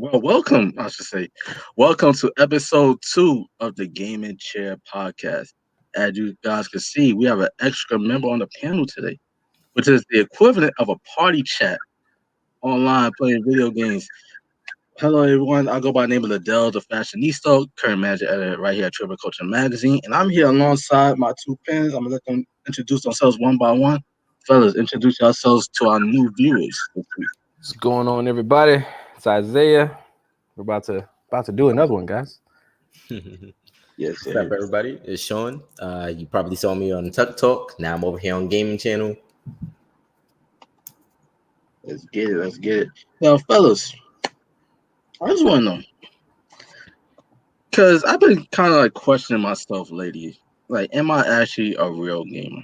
Well, welcome, I should say. Welcome to episode 2 of the Gaming Chair podcast. As you guys can see, we have an extra member on the panel today, which is the equivalent of a party chat online playing video games. Hello, everyone. I go by the name of Ladale, the fashionista, current manager editor right here at Trevor Culture Magazine. And I'm here alongside my two pens. I'm going to let them introduce themselves one by one. Fellas, introduce yourselves to our new viewers this week. What's going on, everybody? It's Isaiah. We're about to do another one, guys. Yes, What's up, everybody? It's Shawn. You probably saw me on Tuck Talk. Now I'm over here on Gaming Channel. Let's get it. Let's get it. Now, fellas, I just want to know, because I've been kind of like questioning myself lately. Like, am I actually a real gamer?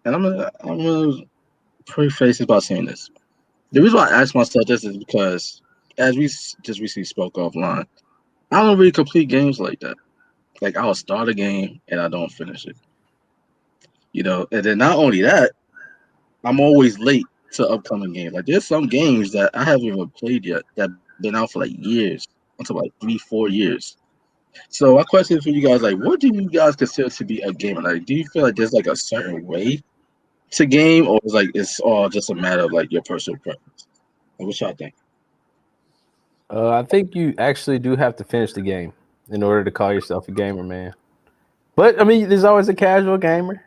And I'm gonna preface this by saying this. The reason why I ask myself this is because, as we just recently spoke offline, I don't really complete games like that. Like, I'll start a game and I don't finish it. And then not only that, I'm always late to upcoming games. Like, there's some games that I haven't even played yet that been out for like years, until like 3-4 years. So my question for you guys, like, what do you guys consider to be a gamer? Like, do you feel like there's like a certain way to game, or is like it's all just a matter of like your personal preference? Like, what y'all think? I think you actually do have to finish the game in order to call yourself a gamer, man. But I mean, there's always a casual gamer.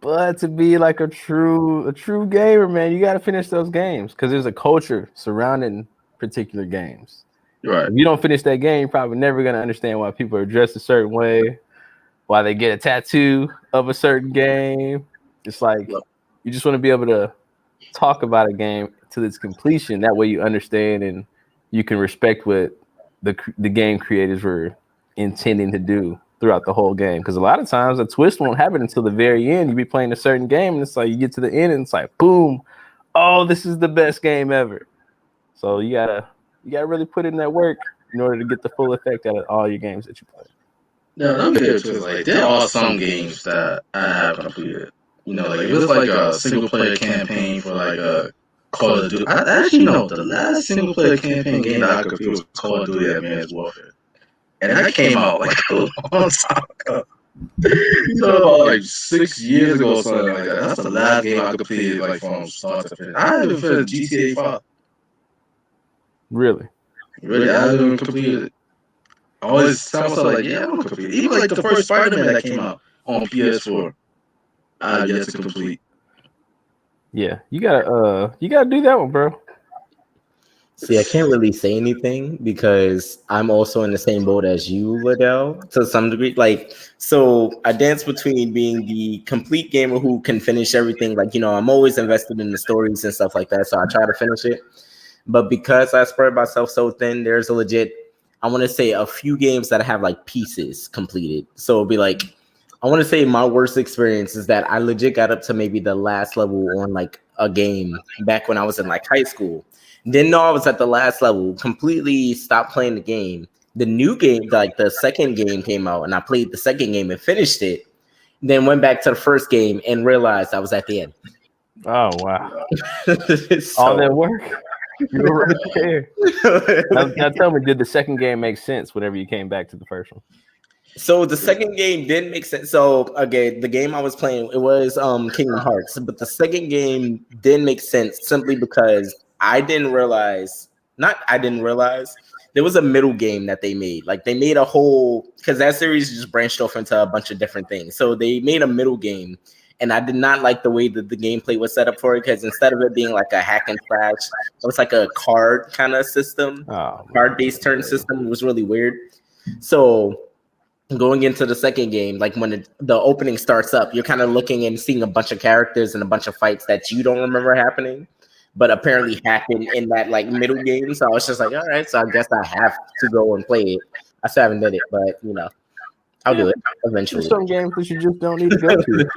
But to be like a true gamer, man, you got to finish those games because there's a culture surrounding particular games. Right. If you don't finish that game, you're probably never gonna understand why people are dressed a certain way, why they get a tattoo of a certain game. It's like you just want to be able to talk about a game to its completion. That way you understand and you can respect what the game creators were intending to do throughout the whole game. Because a lot of times a twist won't happen until the very end. You be playing a certain game and it's like you get to the end and it's like, boom, oh, this is the best game ever. So you gotta really put in that work in order to get the full effect out of all your games that you play. No, let me get to it. Like, there are some games that I have completed. Like if it's like a single player campaign for like a Call of Duty. I actually know the last single player campaign game that I completed was Call of Duty Advanced Warfare, and that came out like a long time ago. About like 6 years ago or something like that. That's the last game I completed like from start to finish. I haven't even finished GTA 5. Really, I haven't even completed it. I always tell myself like, yeah, I'm gonna complete it. Even like the first Spider-Man that came out on PS4, I have yet to complete. Yeah, you gotta do that one, bro. See, I can't really say anything because I'm also in the same boat as you, Ladale, to some degree. Like, so I dance between being the complete gamer who can finish everything. Like, I'm always invested in the stories and stuff like that, so I try to finish it. But because I spread myself so thin, there's a legit, I want to say a few games that I have like pieces completed. So it'll be like, I want to say my worst experience is that I legit got up to maybe the last level on like a game back when I was in like high school. Didn't know I was at the last level, completely stopped playing the game. The new game, like the second game came out and I played the second game and finished it. Then went back to the first game and realized I was at the end. Oh, wow. All that work? You were right there. Now tell me, did the second game make sense whenever you came back to the first one? So the second game didn't make sense. So again, the game I was playing, it was Kingdom Hearts, but the second game didn't make sense simply because there was a middle game that they made. Like they made a whole, because that series just branched off into a bunch of different things. So they made a middle game. And I did not like the way that the gameplay was set up for it, because instead of it being like a hack and slash, it was like a card kind of system, card-based turn system. It was really weird. So going into the second game, like when the opening starts up, you're kind of looking and seeing a bunch of characters and a bunch of fights that you don't remember happening, but apparently happened in that like middle game. So I was just like, all right, so I guess I have to go and play it. I still haven't done it, but I'll do it eventually. There's some games that you just don't need to go to.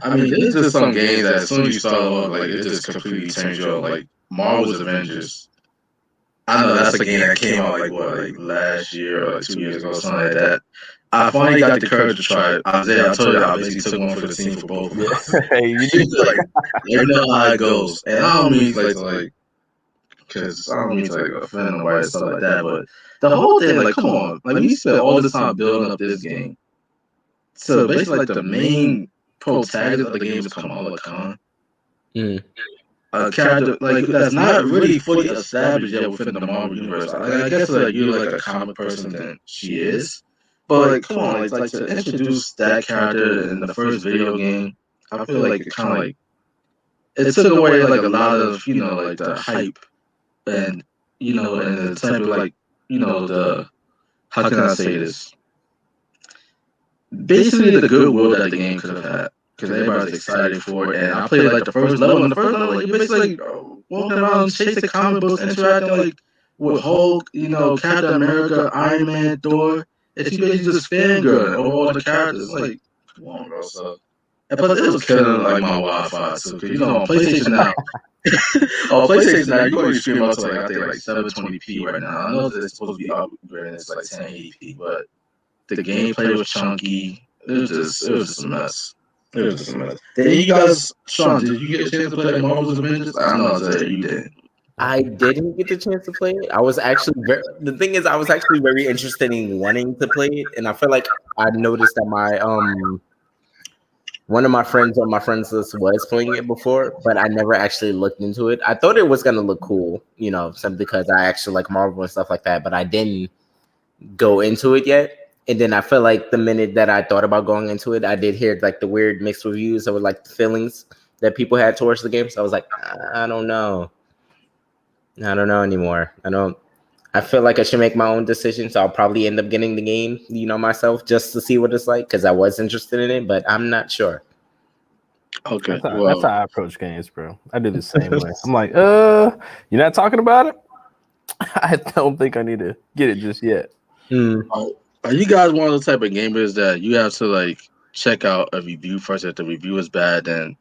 I mean, there's just some games that as soon as you start off, like it just completely turns you off. Like Marvel's Avengers. I know that's a game that came out like last year or 2 years ago, something like that. I finally got the courage to try it. Isaiah, I told you I basically took one for the team for both of us. Hey, you know how it goes, and I don't mean like because I don't mean to like offend nobody and stuff like that, but the whole thing, like, come on, like we spent all this time building up this game. So basically, like the main protagonist of the game is Kamala Khan. A character like that's not really fully established yet within the Marvel universe. Like, I guess like you're like a comic person, then she is. But like, come on, like to introduce that character in the first video game, I feel like it kind of like it took away like a lot of like the hype and and the type of like the how can I say this? Basically, the goodwill that the game could have had because everybody's excited for it. And I played like the first level, and the first level, like you basically like walking around chasing comic books, interacting like with Hulk, Captain America, Iron Man, Thor, and she basically just fangirling over all the characters. Like, come on, bro. So, and plus, it was killing like my Wi-Fi too, because on PlayStation now. On PlayStation now, you can only stream up to like I think like 720p right now. I know that it's supposed to be upgraded, it's like 1080p, but the gameplay was chunky. It was just a mess. It was just a mess. Then you guys, Sean, did you get a chance to play Marvel's Avengers? I know that you did. I didn't get the chance to play it. I was actually the thing is I was actually very interested in wanting to play it, and I feel like I noticed that my one of my friends on my friends list was playing it before, but I never actually looked into it. I thought it was gonna look cool, simply because I actually like Marvel and stuff like that, but I didn't go into it yet. And then I feel like the minute that I thought about going into it, I did hear like the weird mixed reviews or like the feelings that people had towards the game. So I was like, I don't know. I don't know anymore. I feel like I should make my own decision. So I'll probably end up getting the game, myself just to see what it's like because I was interested in it, but I'm not sure. Okay. That's how I approach games, bro. I do the same way. I'm like, you're not talking about it? I don't think I need to get it just yet. Are you guys one of the type of gamers that you have to like check out a review first? If the review is bad, then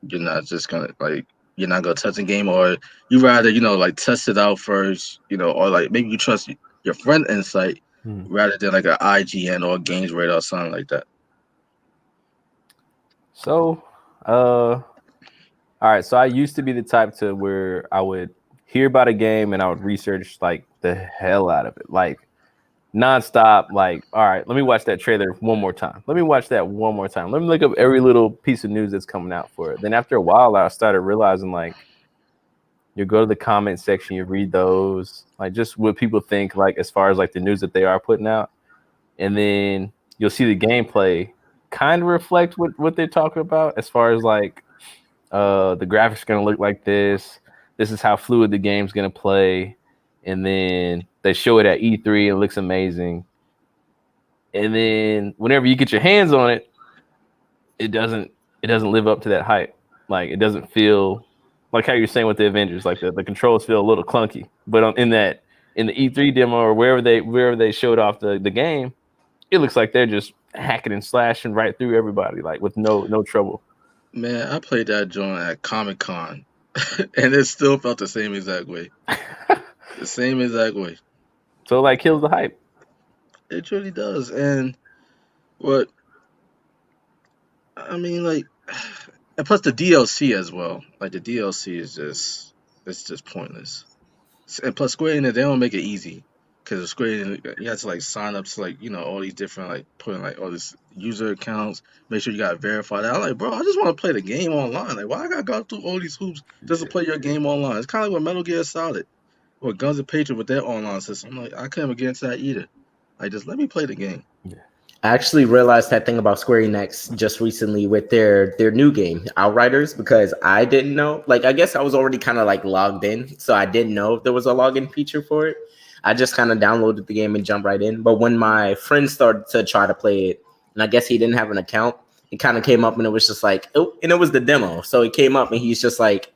you're not just gonna you're not gonna touch the game, or you rather like test it out first, or like maybe you trust your friend insight rather than like an IGN or Games Radar or something like that. So, all right. So I used to be the type to where I would hear about a game and I would research like the hell out of it, like nonstop. Like, all right, let me watch that trailer one more time. Let me watch that one more time. Let me look up every little piece of news that's coming out for it. Then after a while, I started realizing like you go to the comment section, you read those, like just what people think, like as far as like the news that they are putting out, and then you'll see the gameplay kind of reflect what they're talking about as far as like the graphics are going to look like this is how fluid the game's going to play, and then they show it at E3 and it looks amazing, and then whenever you get your hands on it, it doesn't live up to that hype. Like it doesn't feel like how you're saying with the Avengers, like the controls feel a little clunky, but in the E3 demo or wherever they showed off the game, it looks like they're just hacking and slashing right through everybody, like with no trouble. Man, I played that joint at Comic-Con, and it still felt the same exact way. The same exact way. So like kills the hype. It truly does. And what I mean, like, and plus the DLC as well. Like the DLC is just pointless. And plus Square Enix, they don't make it easy. Because Square Enix, you have to like sign up to like, all these different like putting like all these user accounts, make sure you got verified. I'm like, bro, I just want to play the game online. Like, why I gotta go through all these hoops just to play your game online? It's kinda like with Metal Gear Solid or Guns and Patriots with their online system. I'm like, I couldn't get into that either. Like, just let me play the game. Yeah. I actually realized that thing about Square Enix just recently with their new game, Outriders, because I didn't know. Like, I guess I was already kind of like logged in, so I didn't know if there was a login feature for it. I just kind of downloaded the game and jumped right in. But when my friend started to try to play it, and I guess he didn't have an account, it kind of came up and it was just like, oh, and it was the demo. So it came up and he's just like,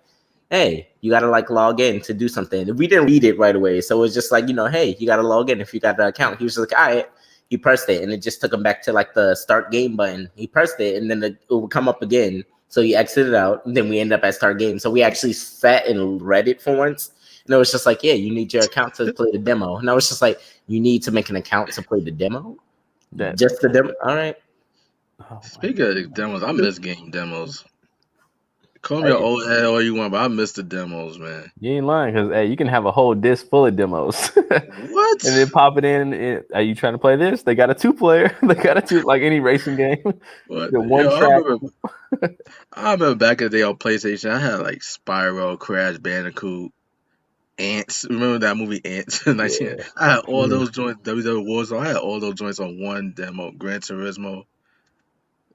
hey, you got to like log in to do something. We didn't read it right away. So it's just like, hey, you got to log in if you got an account. He was just like, all right. He pressed it and it just took him back to like the start game button. He pressed it and then it would come up again. So he exited out and then we end up at start game. So we actually sat and read it for once. And it was just like, yeah, you need your account to play the demo. And I was just like, you need to make an account to play the demo? Just the demo? All right. Speaking of demos, I miss game demos. Call me an old head all you want, but I miss the demos, man. You ain't lying, because hey, you can have a whole disc full of demos. What? And then pop it in. Are you trying to play this? They got a 2-player. They got a 2, like any racing game. What? The one Yo, track. I remember back in the day on PlayStation, I had like Spyro, Crash Bandicoot, Ants. Remember that movie Ants? 19. Yeah. I had all those joints. WWE Warzone. I had all those joints on one demo. Gran Turismo.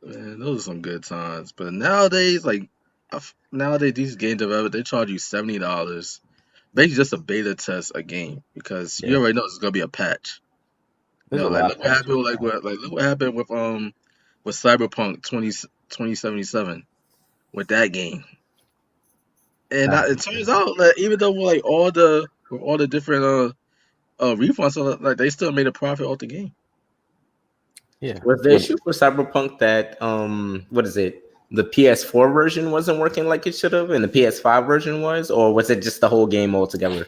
Man, those are some good times. But nowadays, nowadays these game developers they charge you $70. Basically, just a beta test a game because you already know it's gonna be a patch. There's a Like lot look of what happened patches. look what happened with Cyberpunk 2077 with that game. And it turns out that even though like all the different refunds, like they still made a profit off the game. Yeah. Was the issue with Cyberpunk that what is it? The PS4 version wasn't working like it should have, and the PS5 version was, or was it just the whole game altogether?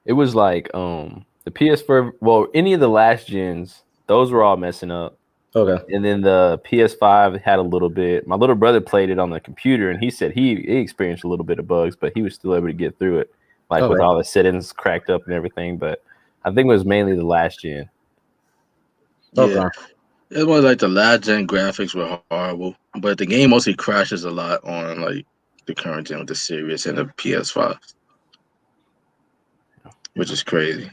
It was like the PS4. Well, any of the last gens, those were all messing up. Okay. And then the PS5 had a little bit. My little brother played it on the computer, and he said he experienced a little bit of bugs, but he was still able to get through it, like with all the settings cracked up and everything. But I think it was mainly the last gen. Yeah. Okay. It was like the last gen graphics were horrible, but the game mostly crashes a lot on like the current gen with the Series and the PS5, which is crazy.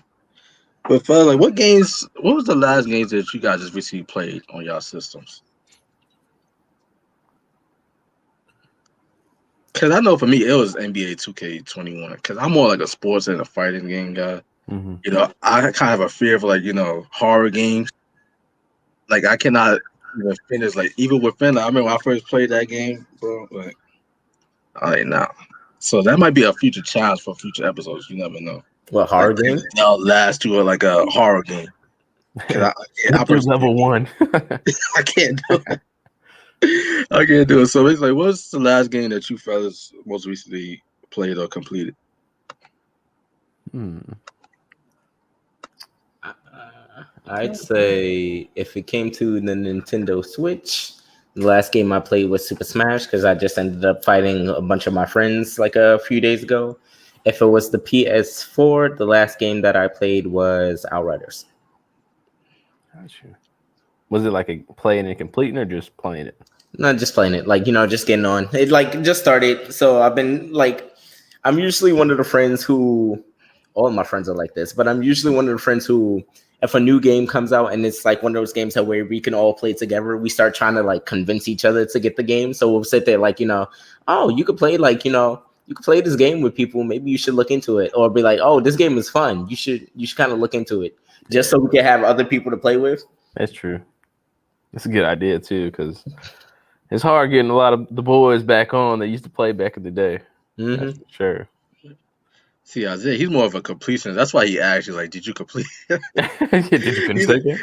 But for like, what was the last games that you guys just recently played on y'all systems? Because I know for me, it was NBA 2K21. Because I'm more like a sports and a fighting game guy. Mm-hmm. You know, I kind of have a fear of like, horror games. Like, I cannot finish, like, even within, I remember when I first played that game, bro, like, nah. So that might be a future challenge for future episodes. You never know. What Like, horror game? they'll last to like a horror game. Because I Get through personally, level 1. I can't do it. I can't do it. So it's like, what's the last game that you fellas most recently played or completed? I'd say if it came to the Nintendo Switch, the last game I played was Super Smash because I just ended up fighting a bunch of my friends like a few days ago. If it was the PS4, the last game that I played was Outriders. Gotcha. Was it like a playing and completing or just playing it? Not just playing it, like, just getting on. It like just started. So I've been like, I'm usually one of the friends who, all of my friends are like this, but I'm usually one of the friends who, if a new game comes out and it's like one of those games that where we can all play together, we start trying to like convince each other to get the game. So we'll sit there like, oh, you could play like, you could play this game with people. Maybe you should look into it, or be like, oh, this game is fun. You should kind of look into it just so we can have other people to play with. That's true. That's a good idea too, because it's hard getting a lot of the boys back on that used to play back in the day. Mm-hmm. That's for sure. See, Isaiah, he's more of a completionist. That's why he asked you, like, did you complete? Did you finish that game?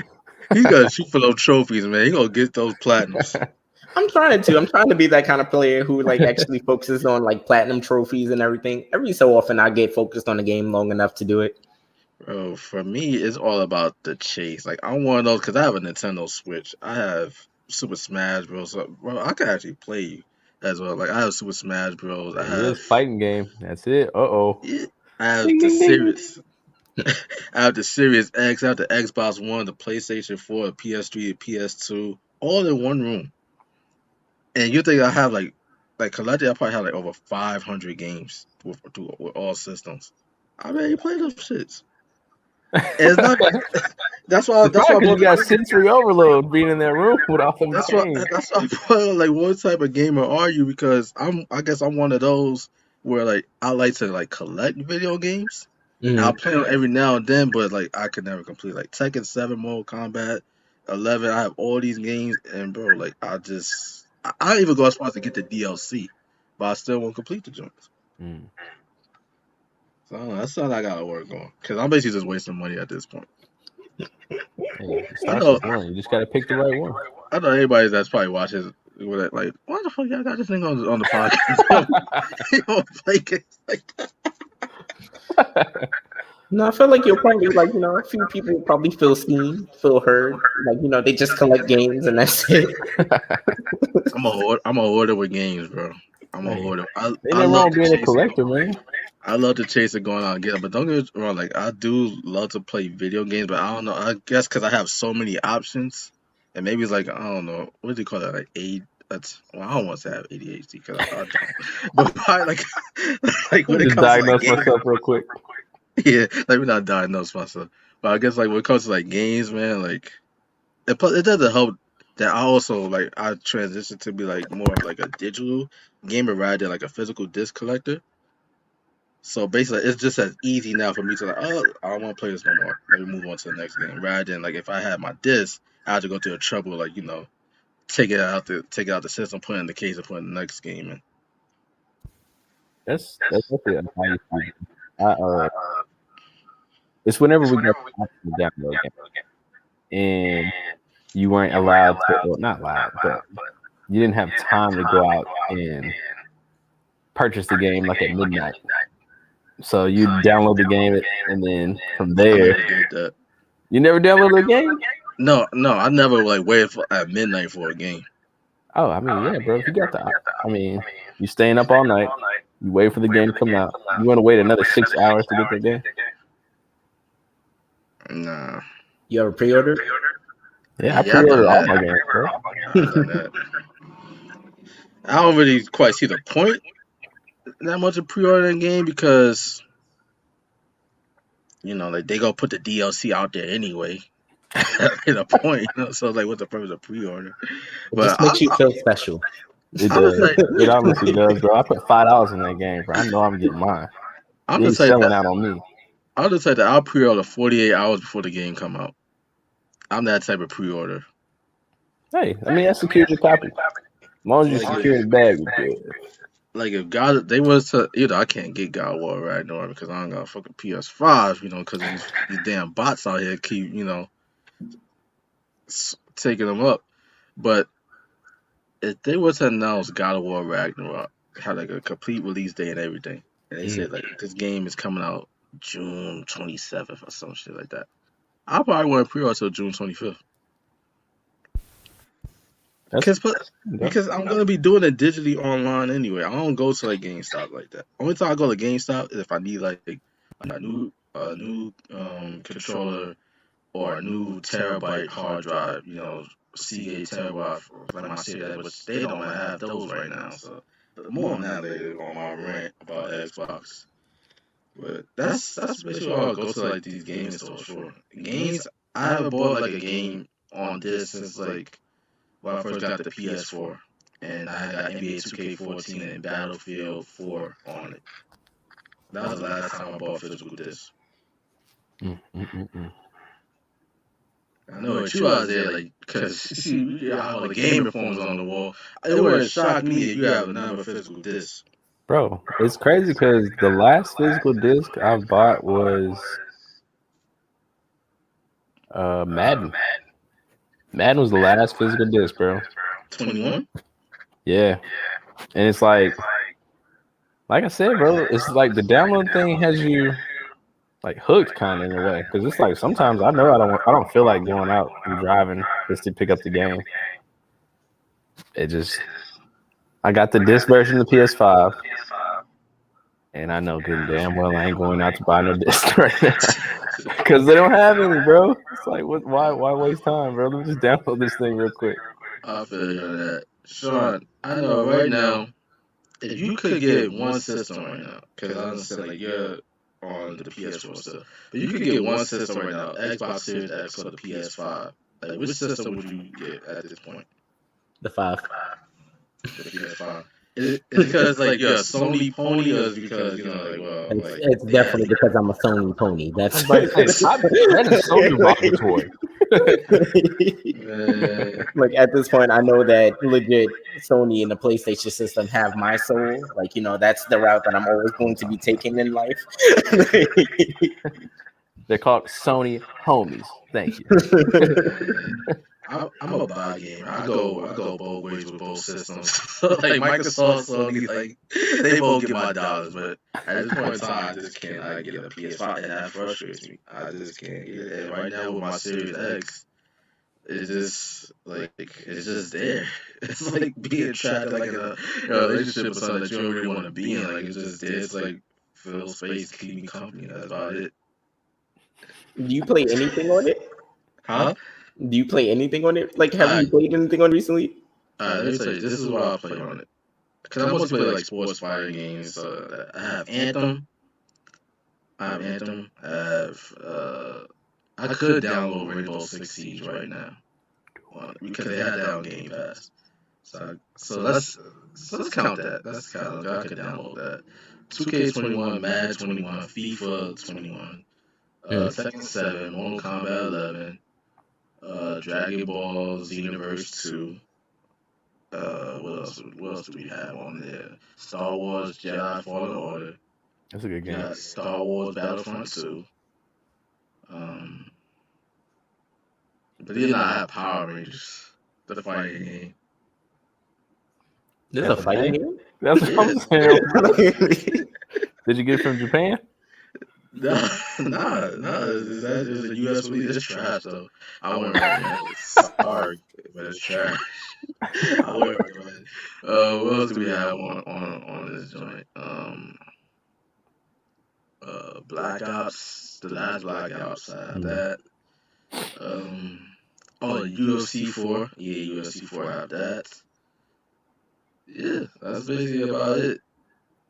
He's gonna shoot for those trophies, man. He's gonna get those platinums. I'm trying to be that kind of player who like actually focuses on like platinum trophies and everything. Every so often I get focused on the game long enough to do it. Bro, for me, it's all about the chase. Like, I'm one of those because I have a Nintendo Switch. I have Super Smash Bros. So, bro, I can actually play you as well. Like, I have Super Smash Bros. I It have is fighting game. That's it. I have the Series. I have the Series X. I have the Xbox One, the PlayStation 4, the PS3, the PS2, all in one room. And you think I have like collectively, I probably have like over 500 games with all systems. I already played those shits. And it's not. That's why. That's why. You got sensory overload being in that room with all them That's games. why. Like, what type of gamer are you? Because I guess I'm one of those where like I like to like collect video games. Mm-hmm. I'll play them every now and then, but like I could never complete like Tekken 7, Mortal Kombat 11. I have all these games, and bro, like I don't even go as far as to get the DLC, but I still won't complete the joints. So I don't know, that's something I gotta work on because I'm basically just wasting money at this point. Hey, you just gotta pick the right one. I know everybody that's probably watching with it, like, why the fuck y'all got this thing on the podcast? You don't play games like that. No, I feel like you'll probably like, a few people probably feel seen, feel heard. Like, they just collect games and that's it. I'm a order with games, bro. I'm a hoarder. Ain't I nothing wrong love with to being a chase it. collector, man. I love to chase it going out and get it, but don't get me wrong. Like I do love to play video games, but I don't know. I guess because I have so many options, and maybe it's like I don't know what do you call that? Like That's well, I don't want to have ADHD because I don't. But probably like like Let when me it just comes to like diagnose games, myself real quick. yeah. Let me not diagnose myself, but I guess like when it comes to like games, man, like it doesn't help that I also like I transitioned to be like more of like a digital gamer rather than like a physical disc collector. So basically, it's just as easy now for me to like, oh, I don't want to play this no more. Let me move on to the next game. Rather than like if I had my disc, I had to go through the trouble like take it out the system, put it in the case, and put it in the next game. And That's definitely how you feel. It's whenever we got the option to download a game, and you weren't allowed to, well, not allowed, but you didn't have time to go out and purchase the game like at midnight. So you download the game, and then from I there, never did that. you never downloaded the game. No, I never like waited for at midnight for a game. Oh, I mean, yeah, bro. If you got I mean, you staying up all night, you wait for the game to come out. You want to wait another 6 hours to get the game? Nah. You ever pre-ordered? Yeah, I Yeah, I've pre-ordered done all that. my games, bro. I've done that. I don't really quite see the point that much of pre-ordering a game because like they gonna put the DLC out there anyway. At a point, so like, what's the purpose of pre-order? It But just makes you feel special. It I'm just does. like, It honestly does, bro. I put $5 in that game, bro. I know I'm getting mine. I'm You ain't just like selling that. out on me. I'll just say that I'll pre-order 48 hours before the game come out. I'm that type of pre-order. Hey, I mean, I secured your copy. As long as you Like, secure the bag, we're good. like if God, they was to, I can't get God War right now because I don't got a fucking PS5, because these damn bots out here keep, taking them up. But if they were to announce God of War Ragnarok, had like a complete release day and everything, and they said like this game is coming out June 27th or some shit like that, I probably want to pre-order till June 25th. Because I'm gonna be doing it digitally online anyway. I don't go to like GameStop like that. Only time I go to GameStop is if I need like a new controller or a new terabyte hard drive. Seagate terabyte like my Series, which they don't have those right now. So more on that later on my rant about Xbox. But that's basically why I go to like these gaming stores for. Games, I haven't bought like a game on this since like when I first got the PS4, and I got NBA 2K14 and Battlefield 4 on it. That was the last time I bought physical discs. I know it's you out there, like, because you got all the game informers on the wall. It wouldn't shock me if you have another physical disc. Bro, it's crazy because the last physical disc I bought was Madden. Madden was the last physical disc, bro. 21? Yeah. And it's like I said, bro, it's like the download thing has you like hooked kind of in a way. Because it's like sometimes I know I don't feel like going out and driving just to pick up the game. I got the disc version of the PS5. And I know good and damn well I ain't going out to buy no disc right now. Because they don't have any, bro. It's like, why waste time, bro? Let me just download this thing real quick. I feel you on that. Sean, I know right now, if you could get one system right now, because I understand like you're on the PS4 stuff, but you could get one system right now, Xbox Series X or the PS5. Like, which system would you get at this point? The 5. The PS5. Is it because like you're a Sony pony, or is it because like It's definitely because I'm a Sony pony. That's that is so derogatory. Like at this point, I know that legit Sony and the PlayStation system have my soul. Like that's the route that I'm always going to be taking in life. They're called Sony homies. Thank you. I'm a buy gamer. I go both ways with both systems. Like Microsoft, Sony, like they both get my dollars, but at this point in time, I just can't get a PS5, and that frustrates me. I just can't get it. And right now with my Series X, it's just like it's just there. It's like being trapped like in a relationship or something that you don't really want to be in. Like it's just there. It's like fill space, keep me company. That's about it. Do you play anything on it? Huh? Do you play anything on it? Like, have Alright, you played anything on it recently? alright. Let me tell you. This is what I play on it. Cause I mostly play like sports fighting games. So I have Anthem. I have I could download Rainbow Six Siege right now because they had that on Game Pass. So let's count that. Let's count. I could download that. 2K21, Mad 21, FIFA 21, Tekken 7, Mortal Kombat 11, Dragon Ball Xenoverse 2. What else do we have on there? Star Wars Jedi Fallen Order. That's a good game. Got Star Wars Battlefront 2. Um, but then I have Power Rangers, the fighting game. This is a fighting game? That's what I'm saying. Did you get it from Japan? Nah. It's a US release. It's trash though. I wouldn't recommend it. Sorry, but it's trash. I wouldn't recommend it. What else do we have on this joint? Black Ops, the last Black Ops. I have that. UFC 4. Yeah, UFC 4. I have that. Yeah, that's basically about it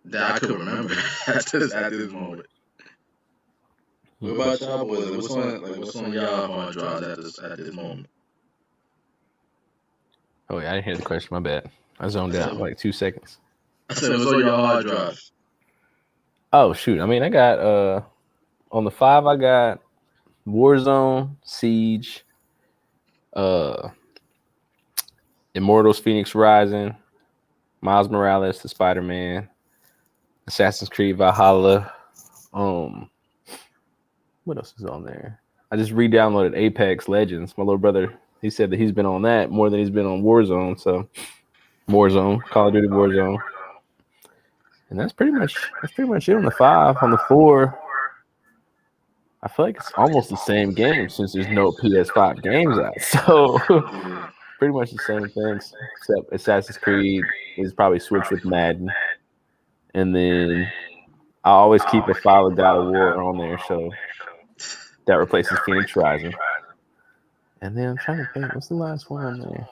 that I could remember at this moment. What about y'all boys? What's on y'all hard drives at this moment? Oh yeah, I didn't hear the question. My bad. I zoned out like 2 seconds. I said, what's on your hard drives? Oh shoot! I mean, I got on the 5. I got Warzone, Siege, Immortals, Phoenix Rising, Miles Morales, the Spider-Man, Assassin's Creed Valhalla. What else is on there? I just re-downloaded Apex Legends. My little brother, he said that he's been on that more than he's been on Warzone. So Warzone, Call of Duty Warzone, and that's pretty much it on the 5. On the 4, I feel like it's almost the same game since there's no PS5 games out. So pretty much the same things, except Assassin's Creed is probably switched with Madden, and then I always keep a file of God of War on there, so that replaces Phoenix Rising. And then I'm trying to think, what's the last one on there?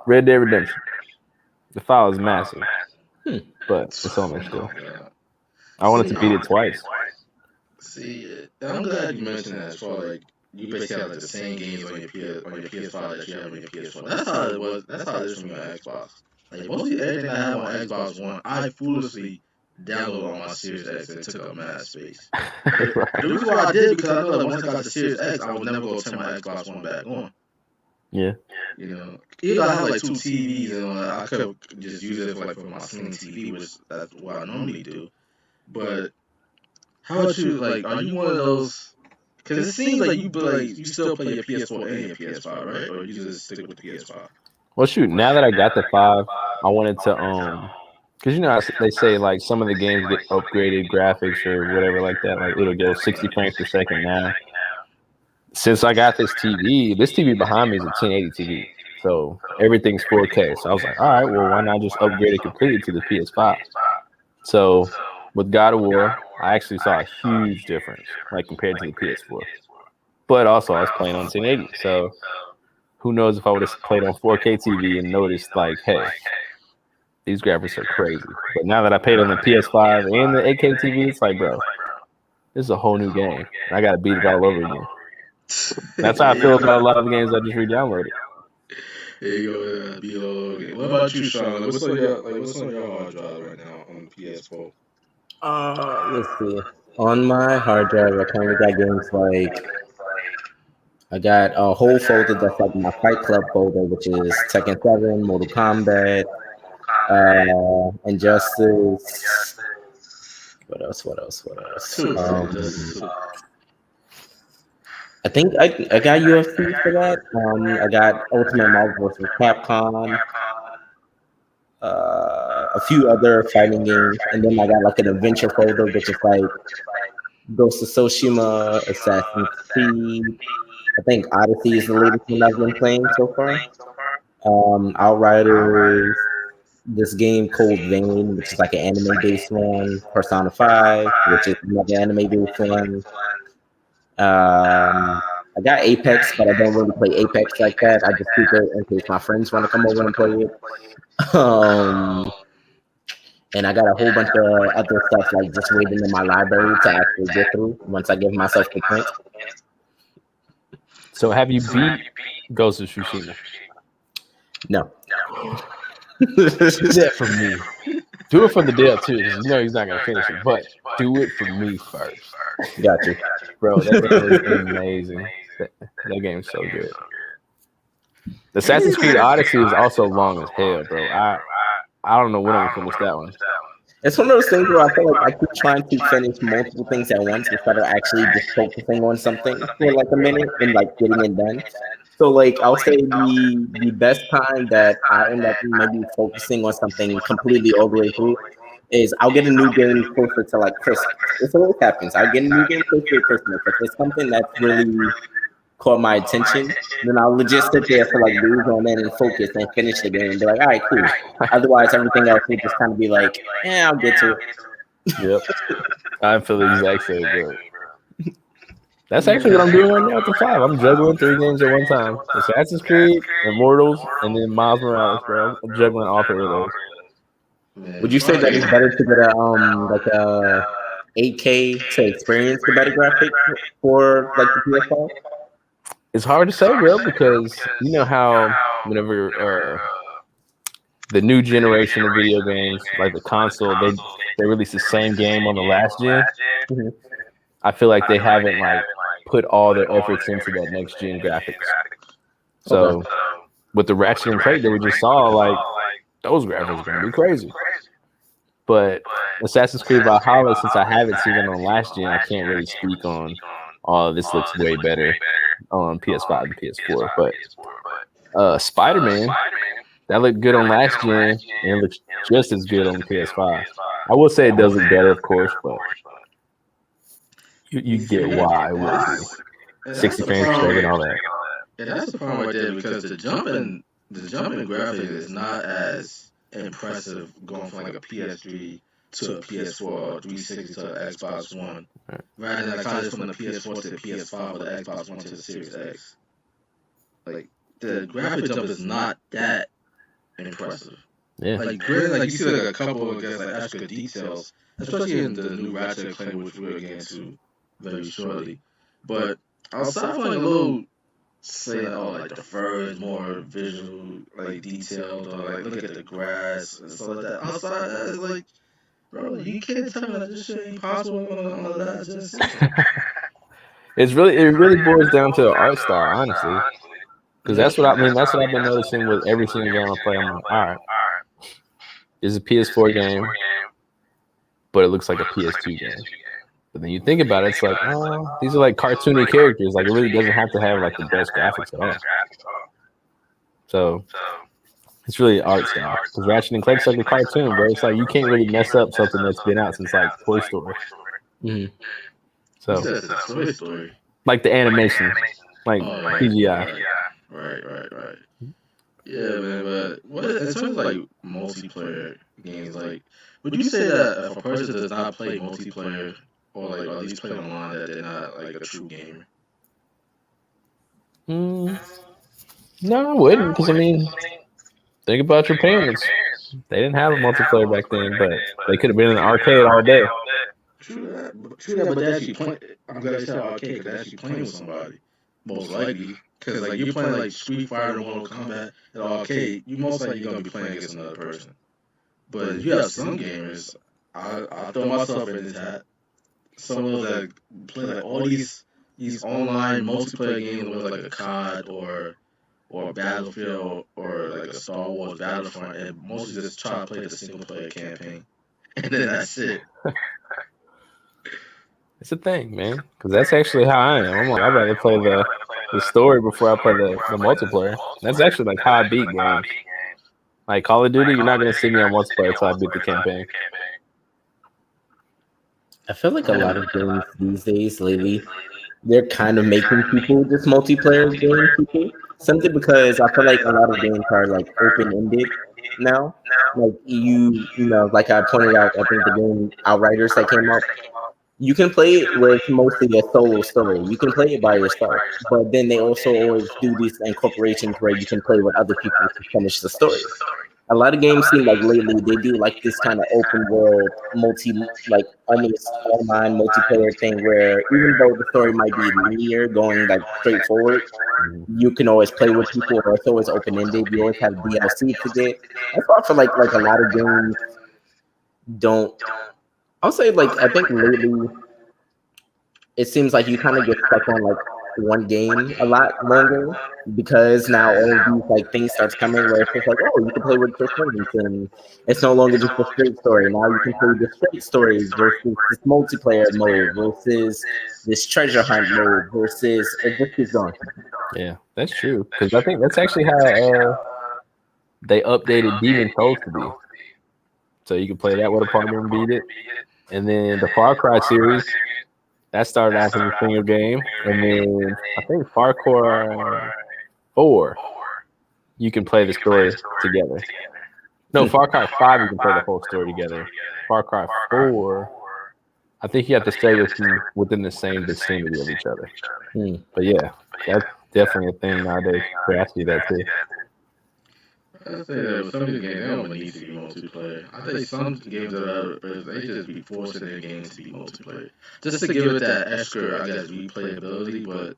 Red Dead Redemption. The file is massive, but it's on there still. I wanted to beat it twice. See, I'm glad you mentioned that. As far like you basically have like the same games on your PS5 that you have on your PS4. That's how it was. That's how it is for me on Xbox. Like mostly everything I have on Xbox One, I foolishly downloaded on my Series X and it took up mad space. The reason why I did because I know that once I got the Series X, I would never go turn my Xbox One back on. Yeah. You know, even though I have like 2 TVs and I could just use it for my sling TV, which that's what I normally do. But how about you? Like, are you one of those? Because it seems like you still play your PS4 and your PS5, right? Or you just stick with the PS5? Well, shoot. Now that I got the 5, I wanted to because they say like some of the games get upgraded graphics or whatever like that. Like it'll go 60 frames per second now. Since I got this TV behind me is a 1080 TV, so everything's 4K. So I was like, all right, well, why not just upgrade it completely to the PS5? So with God of War, I actually saw a huge difference, like compared to the PS4. But also, I was playing on 1080, so who knows if I would have played on 4K TV and noticed, like, hey, these graphics are crazy. But now that I paid on the PS5 and the 8K TV, it's like, bro, this is a whole new game. I got to beat it all over again. That's how I feel about a lot of the games I just re-downloaded. There you go, beat it all over again. What about you, Sean? What's on your hard drive right now on the PS4? Let's see. On my hard drive, I currently got games like I got a whole folder that's like my Fight Club folder, which is Tekken 7, Mortal Kombat, Injustice. What else? I think I got UFC for that. I got Ultimate Marvel vs. Capcom. A few other fighting games, and then I got like an adventure folder, which is like Ghost of Tsushima, Assassin's Creed, I think Odyssey is the latest one I've been playing so far. Outriders, this game called Vane, which is like an anime-based one. Persona 5, which is another anime-based one. I got Apex, but I don't really play Apex like that. I just keep it in case my friends want to come over and play it. And I got a whole bunch of other stuff like just waiting in my library to actually get through once I give myself the chance. So have you beat Ghost of Tsushima? No. Do that for me. Do it for the Dale too, because you know he's not gonna finish it. But do it for me first. Got you, bro. That game is amazing. That game's so good. Assassin's Creed Odyssey is also long as hell, bro. I don't know when I'm gonna finish that one. It's one of those things where I feel like I keep trying to finish multiple things at once instead of actually just focusing on something for like a minute and like getting it done. So like I'll say the best time that I end up maybe focusing on something completely all the way through is I'll get a new game closer to like Christmas. This always happens. I'll get a new game closer to Christmas. If it's something that's really caught my attention, then I'll legit sit there for like days on end and focus and finish the game. Be like, all right, cool. Otherwise, everything else will just kind of be like, I'll get to it. Yep. I feel the exact same, bro. That's actually what I'm doing right now with the 5. I'm juggling 3 games at one time. Assassin's Creed, Immortals, and then Miles Morales, bro. I'm juggling all 3 of those. Would you say that it's better to get a 8K to experience the better graphics for like the PS5? It's hard to say, bro, because you know how whenever the new generation of video games, like the console, they release the same game on the last gen. Mm-hmm. I feel like they haven't like put all their efforts into that next gen graphics. So with the Ratchet and Clank that we just saw, like those graphics are gonna be crazy. But Assassin's Creed Valhalla, since I haven't seen it on last gen, I can't really speak on. Oh, this looks way better on PS5 and PS4. But Spider-Man, that looked good on last gen, and it looks just as good on PS5. I will say it does look better, of course, but you get why it would be 60 frames per second and all that. Yeah, that's the problem right there because the jumping graphic is not as impressive going from like a PS3 to a PS4 or 360 to an Xbox One, rather than like how from the PS4 to the PS5 or the Xbox One to the Series X. Like the graphic jump is not that impressive. Yeah. Like granted, like you see like a couple of like extra details, especially in the new Ratchet and Clank, which we'll get into very shortly. But outside from like a little, say like the fur is more visual, like detailed, or like look at the grass and stuff like that. Outside that is like, bro, you can't tell me that this shit ain't possible on the last just. It really boils down to the art style, honestly. Because that's what That's what I've been noticing with every single game I play. I'm like, all right, it's a PS4 game, but it looks like a PS2 game. But then you think about it, it's like, oh, these are like cartoony characters. Like it really doesn't have to have like the best graphics at all. So it's really art style. Because Ratchet and Clank's like a cartoon, bro. It's like you can't really mess up something that's been out since like Toy Story. Mm-hmm. So Toy Story, like the animation, like CGI. Right. Yeah, man. But what in terms of like multiplayer games, like would you say that if a person does not play multiplayer or like at least play online, that they're not like a true gamer? No, I wouldn't, because I mean, think about your parents. They didn't have a multiplayer back then, but they could have been in an arcade all day. True that, but they actually play. I'm glad you said arcade because they're actually playing with somebody, most likely. Because like you're playing like Street Fighter or Mortal Kombat at arcade, you most likely gonna be playing against another person. But if you have some gamers, I throw myself in this hat. Some of those that play like all these online multiplayer games with like a COD or Battlefield or like a Star Wars Battlefront, and mostly just try to play the single player campaign, and then that's it. It's a thing, man. Because that's actually how I am. I'm like, I'd rather play the story before I play the multiplayer. That's actually like how I beat games. Like Call of Duty, you're not gonna see me on multiplayer until I beat the campaign. I feel like a lot of games these days lately, they're kind of making people just multiplayer game people. Simply because I feel like a lot of games are like open ended now. Like like I pointed out, I think the game Outriders that came out, you can play it where it's mostly a solo story. You can play it by yourself, but then they also always do these incorporations where you can play with other people to finish the story. A lot of games seem like lately they do like this kind of open world, like almost online multiplayer thing where even though the story might be linear, going like straightforward, you can always play with people, or it's always open ended. You always have DLC to get. That's why I feel like a lot of games don't. I'll say like I think lately it seems like you kind of get stuck on like one game a lot longer because now all of these like things starts coming where it's just like, oh, you can play with your friends and it's no longer just a straight story. Now you can play the straight story versus this multiplayer mode versus this treasure hunt mode versus it just keeps going. Yeah, that's true. Because I think that's actually how they updated Demon Souls to be. So you can play that with a partner and beat it. And then the Far Cry series, that started out as a single game. And then I think Far Cry 4, you can play the story together. No, Far Cry 5, you can play the whole story together. Far Cry 4, I think you have to stay within the same vicinity of each other. But yeah, that's definitely a thing nowadays. I see that too. I say that with some of the games, they don't need to be multiplayer. I think some games that are better, they just be forcing their games to be multiplayer. Just to give it that extra, I guess, replayability, but,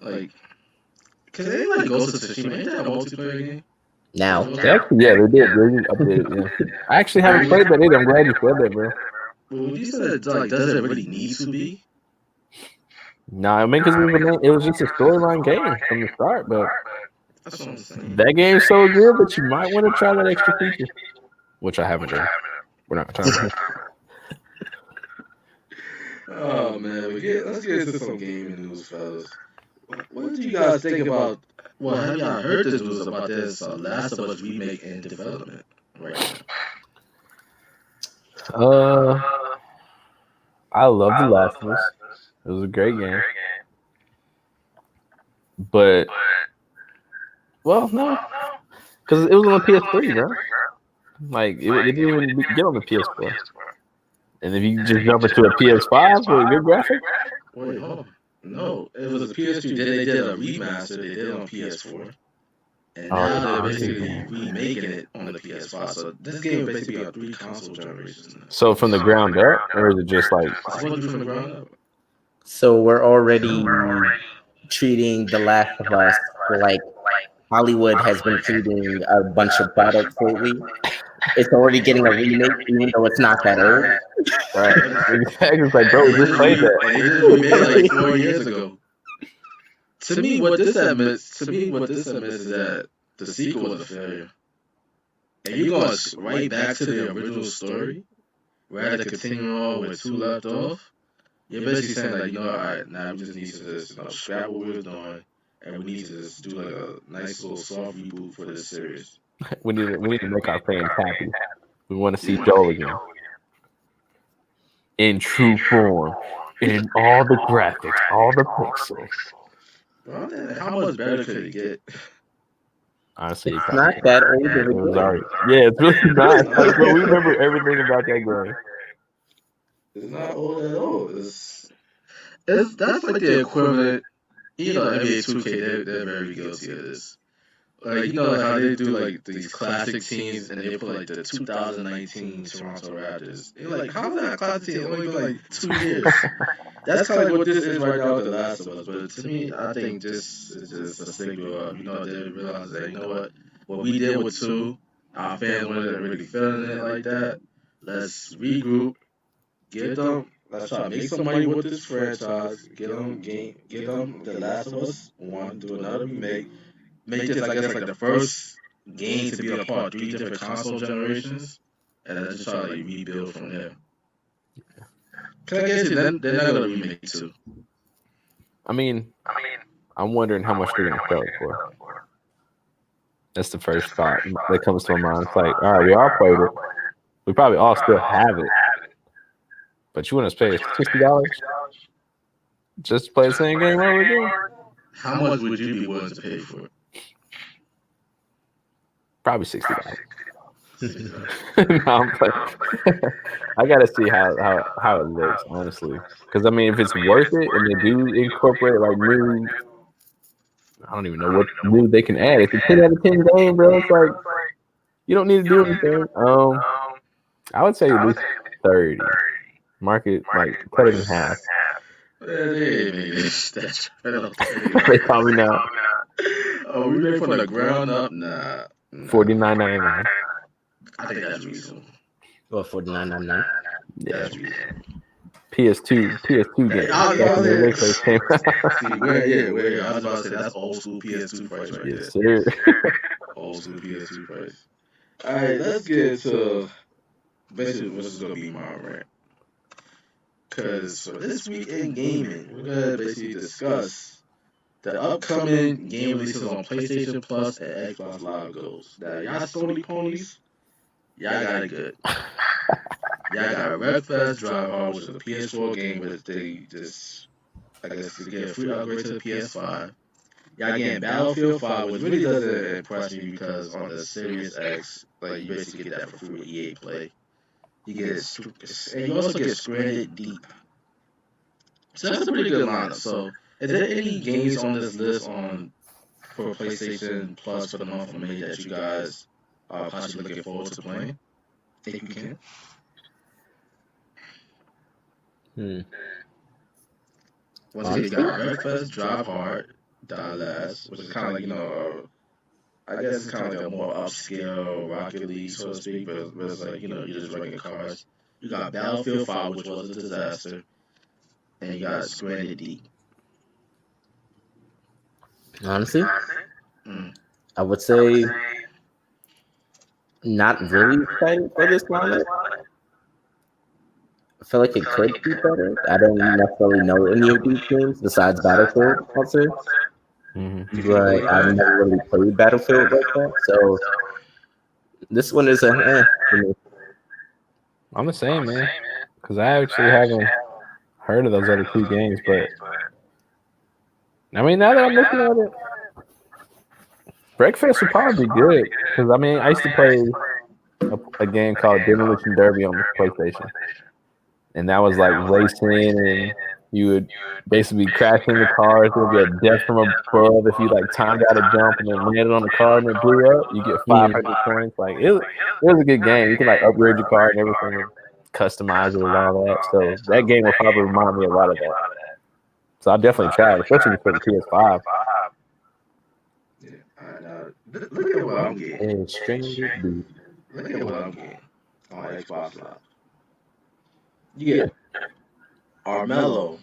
like, because they like Ghost of Tsushima, ain't that a multiplayer game? Now. Actually, yeah, they did. They updated, yeah. I actually haven't played that either. I'm glad you said that, bro. Well, you said, like, does it really need to be? Nah, I mean, because it was just a storyline game from the start, but that's what I'm saying. That game's so good that you might want to try that extra feature, which I haven't done. We're not trying to. Oh man, let's get into some gaming news, fellas. What do you guys think about? Well, have y'all heard this news about this Last of Us remake in development right now? I love The Last of Us. It was a great game, but well, no, because it was on the PS3, bro. Like it didn't even get on the PS4. And if you just jump into a PS5 with a good graphic, wait, hold on. No, it was a PS3. They did a remaster. They did it on PS4. And now they're basically remaking it on the PS5. So this game basically got 3 console generations now. So from the ground up, or is it just like? It's supposed to be from the ground up. So we're already treating The Last of Us like Hollywood has been treating a bunch of products lately. It's already getting a remake, even though it's not that old. Right. It's like, bro, we just played that. They just remade it like 4 years ago. To me, what this admits is that the sequel was a failure. And you're going right back to the original story, rather than continuing on where 2 left off. You're basically saying like, all right, now we just need to just scrap what we were doing, and we need to just do like a nice little soft reboot for this series. We need to make our fans happy. We want to see Joel again in true form, in all the graphics, all the pixels. Bro, how much better could it get? Honestly, it's not that old. It was already, yeah, it's really not. Like, bro, we remember everything about that game. It's not old at all. That's like the equivalent. NBA 2K, they're very guilty of this. Like, like how they do like these classic teams and they put like the 2019 Toronto Raptors. You're like, how's that a classic team? It's only been like 2 years. That's kind of like what this is right now with The Last of Us. But to me, I think this is just a signal of, they realize that, what we did with 2, our fans weren't really feeling it like that. Let's regroup, let's try to make some money with this franchise, get them The Last of Us 1, do another remake. Make this, I guess, like the first game to be a part of 3 different console generations, and then just try to like rebuild from there. Can I guess they're not gonna remake 2? I mean, I'm wondering how much they're gonna sell it for. That's the first thought that comes to my mind. It's like, all right, we all played it. We probably all still have it, but you want us to pay $60? Just play the same game over again? How much would you be willing to pay for it? Probably $60. $60. No, I'm playing. I gotta see how it looks, honestly. Because I mean, if it's worth it and they do incorporate like new, I don't even know what new they can add. It's a 10 out of 10 game, bro. It's like you don't need to do anything. I would say at least 30. Market like cut it in half. They made that. They probably not. Oh, we made from the ground up? Nah. $49.99. I think that's reasonable. Well, $49.99. Yeah. That's reasonable. PS2 game. Back when they first came out. See, where I was about to say that's old school PS2 price right Yes, there. sir. Old school PS2 price. All right, let's get to basically what's going to be my rant. Because for this week in gaming, we're going to basically discuss the upcoming game releases on PlayStation Plus and Xbox Live Goals. Now, y'all Sony ponies, y'all got it good. Y'all got Wreckfest Drive Hard, which is a PS4 game, which they just, I guess, you get a free upgrade to the PS5. Y'all getting Battlefield 5, which really doesn't impress me because on the Series X, like, you basically get that for free with EA Play. You get, and you also get Stranded Deep. So that's a pretty good lineup. So, is there any games on this list for PlayStation Plus for the month of May that you guys are possibly looking forward to playing? If you can. Once again, you got Wreckfest, Drive Hard, Die Last, which is kind of like, I guess it's kind of like a more upscale Rocket League, so to speak, but it's like, you're just wrecking cars. You got Battlefield 5, which was a disaster, and you got Stranded Deep. Honestly, I would say not really excited for this lineup. I feel like it could be better. I don't necessarily know any of these games besides Battlefield, I'll say. But I've never really played Battlefield like that. So this one is for me. I'm the same, man. Because I actually haven't heard of those other two games, but I mean, now that I'm looking at it, Breakfast would probably be good. Because I mean, I used to play a game called Demolition Derby on the PlayStation, and that was like racing, and you would basically crash into cars. There would be a death from above if you like timed out a jump and then landed on the car and it blew up. You get 500 points. Like it was a good game. You can like upgrade your car and everything, and customize it and all that. So that game will probably remind me a lot of that. So I'll definitely try it, especially for the PS5. Look at what I'm getting. And Stranded Deep. Look at what I'm getting on Xbox Live. You get Armello,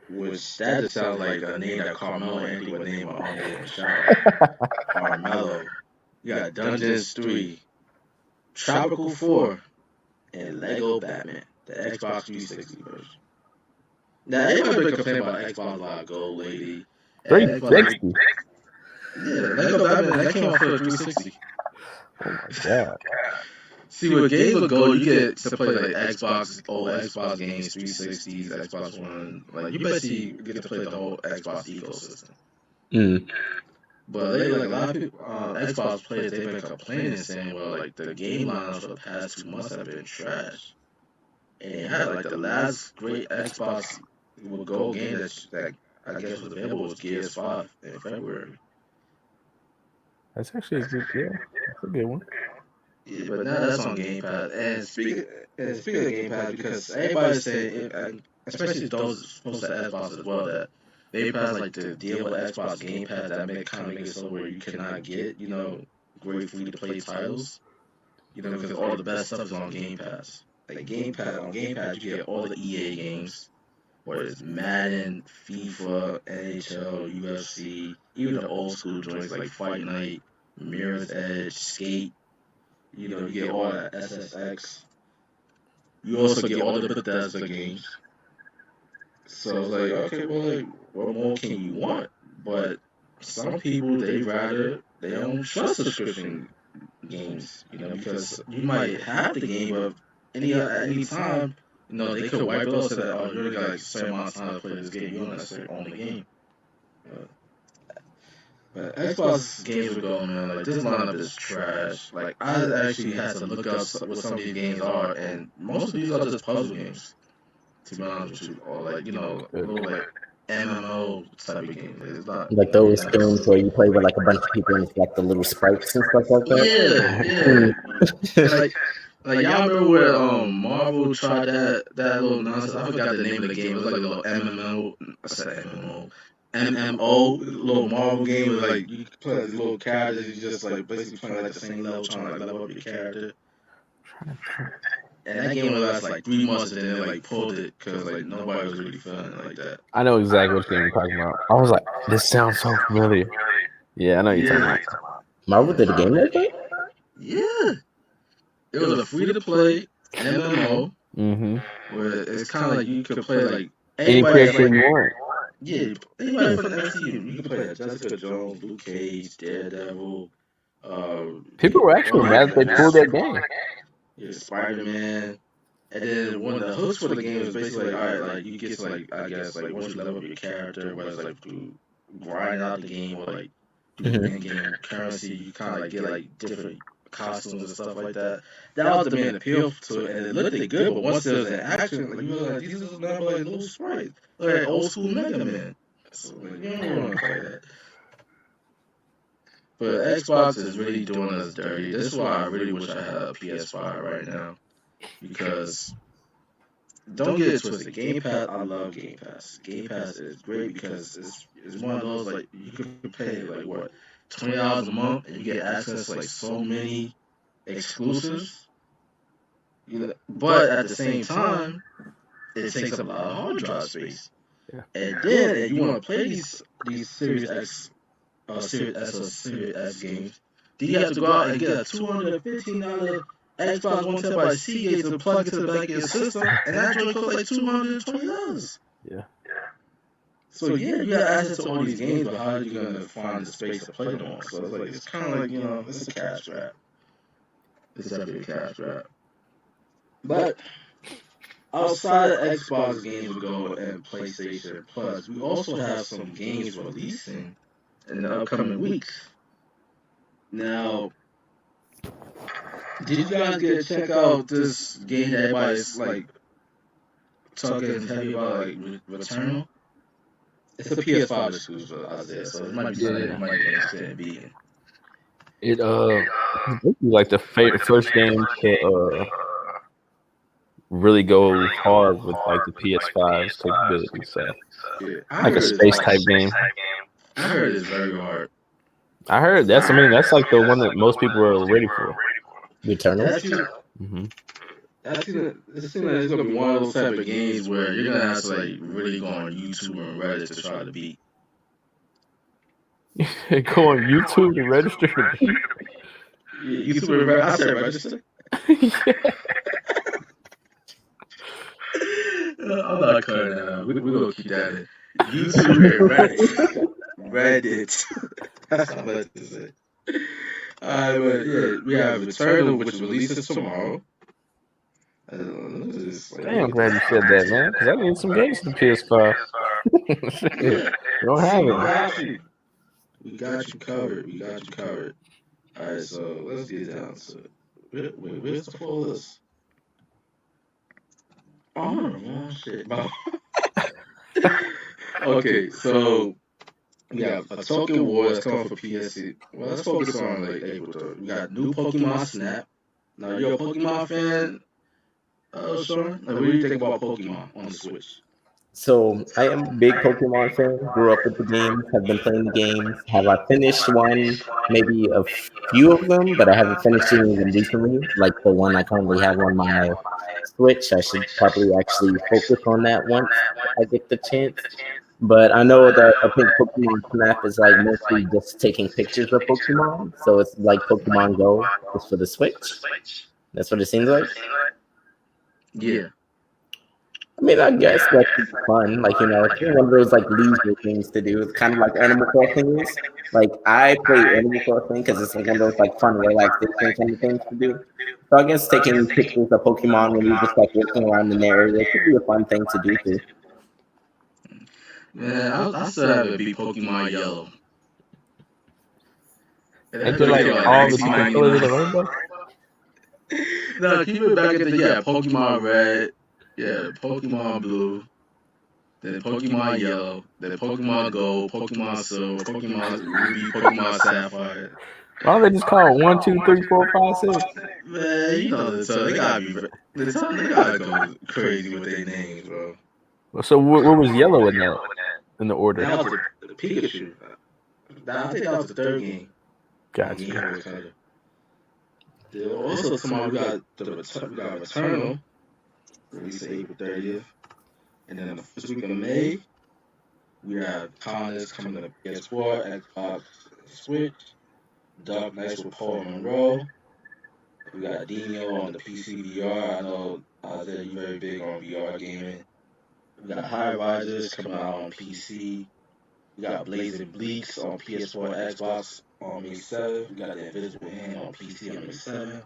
which that just sounds like a name that Carmelo Anthony would name an uncle in the shower. Armello. You got Dungeons 3, Tropical 4, and Lego Batman, the Xbox 360 version. Now, everybody been complaining about Xbox Live Gold, lady. 360? Yeah, Lego Batman, that came out for the 360. Oh my god. See, with games with Gold, you get to play like old Xbox games, 360s, Xbox One. Like, you basically get to play the whole Xbox ecosystem. But lately, like, a lot of people, Xbox players, they've been complaining and saying, well, like, the game lineups for the past 2 months have been trash. And it had, like, the last great Xbox with Gold game that I guess was available was Gears 5 in February. That's actually a good one. Yeah, but now that's on Game Pass. And speaking of Game Pass, because everybody's saying, especially those supposed to Xbox as well, that they pass like the deal with Xbox Game Pass that kind of make it so where you cannot get, great free to play titles, because all the best stuff is on Game Pass. Like on Game Pass, you get all the EA games, whether it's Madden, FIFA, NHL, UFC, even the old school joints like Fight Night, Mirror's Edge, Skate. You get all that SSX. You also get all the Bethesda games. So it's like, okay, well, like, what more can you want? But some people, they don't trust subscription games, because you might have the game, but at any time, they could wipe it out so that you only got like a certain amount of time to play this game. You don't necessarily own the game. But Xbox games would go, man. Like this lineup is trash. Like I actually had to look up what some of these games are, and most of these are just puzzle games. To be honest with you, or like little like MMO type of games. Like, it's not Like really those nice. games where you play with like a bunch of people and it's like the little sprites and stuff like that. Yeah. Like y'all remember where Marvel tried that little nonsense? I forgot the name of the game. It was like a little MMO. I said MMO. MMO little Marvel game where like you play these little characters. You just like basically playing like the same level, trying to like level up your character. And that game would last like 3 months, and then they like pulled it because like nobody was really feeling it like that. I know exactly what game you're talking about. I was like, this sounds so familiar. Yeah, I know you're talking about. Marvel did a game like that? Yeah. It was a free to play MMO where it's kind of like you could play like any character you want. Yeah, anybody from the MCU. You could play like Jessica Jones, Luke Cage, Daredevil. People were actually mad that they pulled that game. Yeah, Spider-Man. And then one of the hooks for the game is basically like, all right, like you get to like, I guess like once you level up your character, whether it's like through grinding out the game or like through in-game currency, you kind of like get like different costumes and stuff like that. That was the main appeal to it, and it looked good. But once there was an action, like you were like, these are not like little sprites, like old school Mega Man. So like, you don't want to play that. But Xbox is really doing us dirty. This is why I really wish I had a PS5 right now, because don't get it twisted. Game Pass, I love Game Pass. Game Pass is great because it's one of those like you could pay like what $20 a month and you get access to like so many exclusives. But at the same time, it takes up a lot of hard drive space. Yeah. And then if you want to play these Series X, Series S or Series S games, then you have to go out and get a $215 Xbox One terabyte Seagate to plug into the back of your system, and that joint costs like $220. Yeah. So yeah, you got access to all these games, but how are you gonna find the space to play them on? So it's like it's kind of like it's a cash grab. It's definitely a cash grab. But outside of Xbox games we go and PlayStation Plus, we also have some games releasing in the upcoming weeks. Now, did you guys get to check out this game that everybody's like talking heavy about, like Returnal? It's a PS5 exclusive, Isaiah, so it might be something you might be interested in beating. It like the first game to really go hard with like the PS5's capability. So like a space type game. I heard it's very hard. I heard that's like the one that most people are ready for. Returnal. It seems like it's gonna be one of those type of games where you're gonna have to like really go on YouTube and Reddit to try to beat. Go on YouTube and register to beat. YouTube and Reddit. I said register. I'm not cutting that out. We're gonna keep that in. YouTube and Reddit. Reddit. That's what I meant to say. But yeah, we have Returnal, which releases tomorrow. Damn, glad you said that, man. Because I need some games for the PS5. Yeah. You don't have it. We got you covered. All right, so let's get down to it. Wait, where's the full list? Oh, wrong shit. Okay, so we got a Token War that's coming for PSC. Well, let's focus on like April 3rd. We got new Pokemon Snap. Now, you're a Pokemon fan, Shawn? Like, what do you think about Pokemon on the Switch? So I am a big Pokemon fan. Grew up with the games. Have been playing the games. Have I finished one? Maybe a few of them, but I haven't finished any of them recently. Like the one I currently have on my Switch. I should probably actually focus on that once I get the chance. But I know that I think Pokemon Snap is like mostly just taking pictures of Pokemon. So it's like Pokemon Go, just for the Switch. That's what it seems like. Yeah. I mean, I guess that's fun. Like, it's one of those like leisure things to do. It's kind of like Animal Crossing is. Like, I play Animal Crossing because it's like one of those like fun relaxation kind of things to do. So I guess taking pictures of Pokemon when you're just like walking around in the area could be a fun thing to do too. Man, I still haven't beat Pokemon Yellow. Ain't there like all the different colors of the rainbow? No, keep it back at the Pokemon Red, Pokemon Blue, then Pokemon Yellow, then Pokemon Gold, Pokemon Silver, Pokemon Ruby, Pokemon Sapphire. Why don't they just call it 1, 2, 3, 4, 5, 6? Man, you know they gotta go crazy with their names, bro. So where was yellow in the order? That was the Pikachu. I think that was the third game. Gotcha. Also, tomorrow we got Returnal, released April 30th, and then the first week of May we have Connors coming to PS4, Xbox, Switch, Dark Knights with Paul Monroe. We got Dino on the PC VR. I know Isaiah, you're very big on VR gaming. We got High Risers coming out on PC. We got Blazing Bleaks on PS4, Xbox on May 7th. We got The Invisible Hand on PC on May 7th.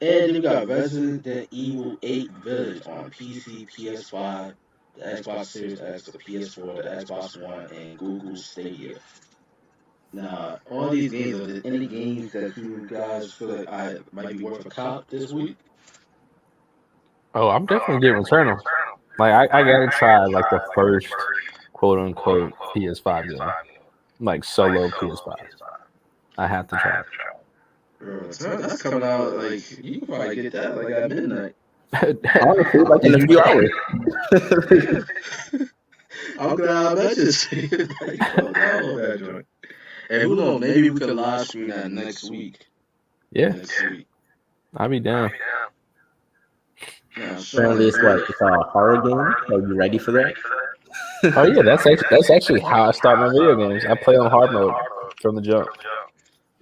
And then we got Resident Evil 8 Village on PC, PS5, the Xbox Series X, the PS4, the Xbox One, and Google Stadia. Now, all these games, are there any games that you guys feel like I might be worth a cop this week? Oh, I'm definitely getting Returnal. Like I gotta try like the first quote unquote PS5 game, like solo PS5. I have to try it. Bro, that's coming out like you can probably get that like at midnight. Honestly, like in a few hours. I'm glad I mentioned it. Like, download that joint. And who knows, maybe we could live stream that next week. Yeah, Next week. I'll be down. Now, Apparently, it's a horror game. Are you ready for that? Oh yeah, that's actually how I start my video games. I play on hard mode from the jump.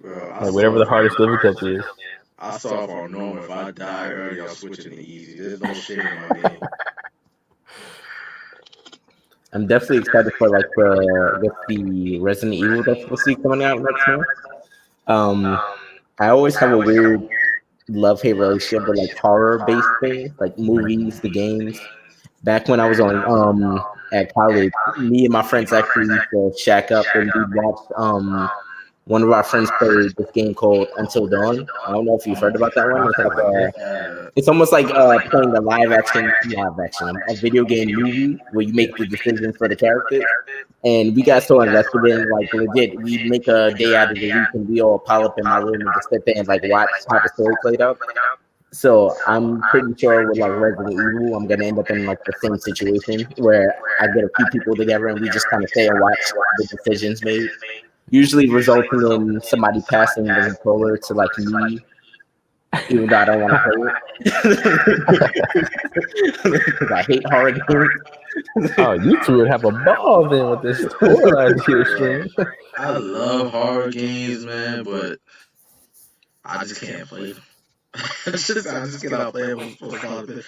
Bro, Like whatever the hardest difficulty is. I start off on normal. If I die early, I'll switch it to easy. There's no shame in my game. I'm definitely excited for like the Resident Evil that's supposed to be coming out next month. I always have a weird love-hate relationship with like horror-based things, like movies, the games. Back when I was on at college, me and my friends actually used to shack up and we watched one of our friends played this game called Until Dawn. I don't know if you've heard about that one. It's like it's almost like playing a a video game movie where you make the decisions for the characters. And we got so invested in like legit, we'd make a day out of the week and we all pile up in my room and just sit there and like watch how the story played out. So I'm pretty sure with like Resident Evil, I'm gonna end up in like the same situation where I get a few people together and we just kind of stay and watch the decisions made. Usually resulting in somebody passing the controller to like me, even though I don't want to play it. Because I hate horror games. Oh, you two would have a ball then with this horror idea stream. I love horror games, man, but I just can't play them. I just cannot play them.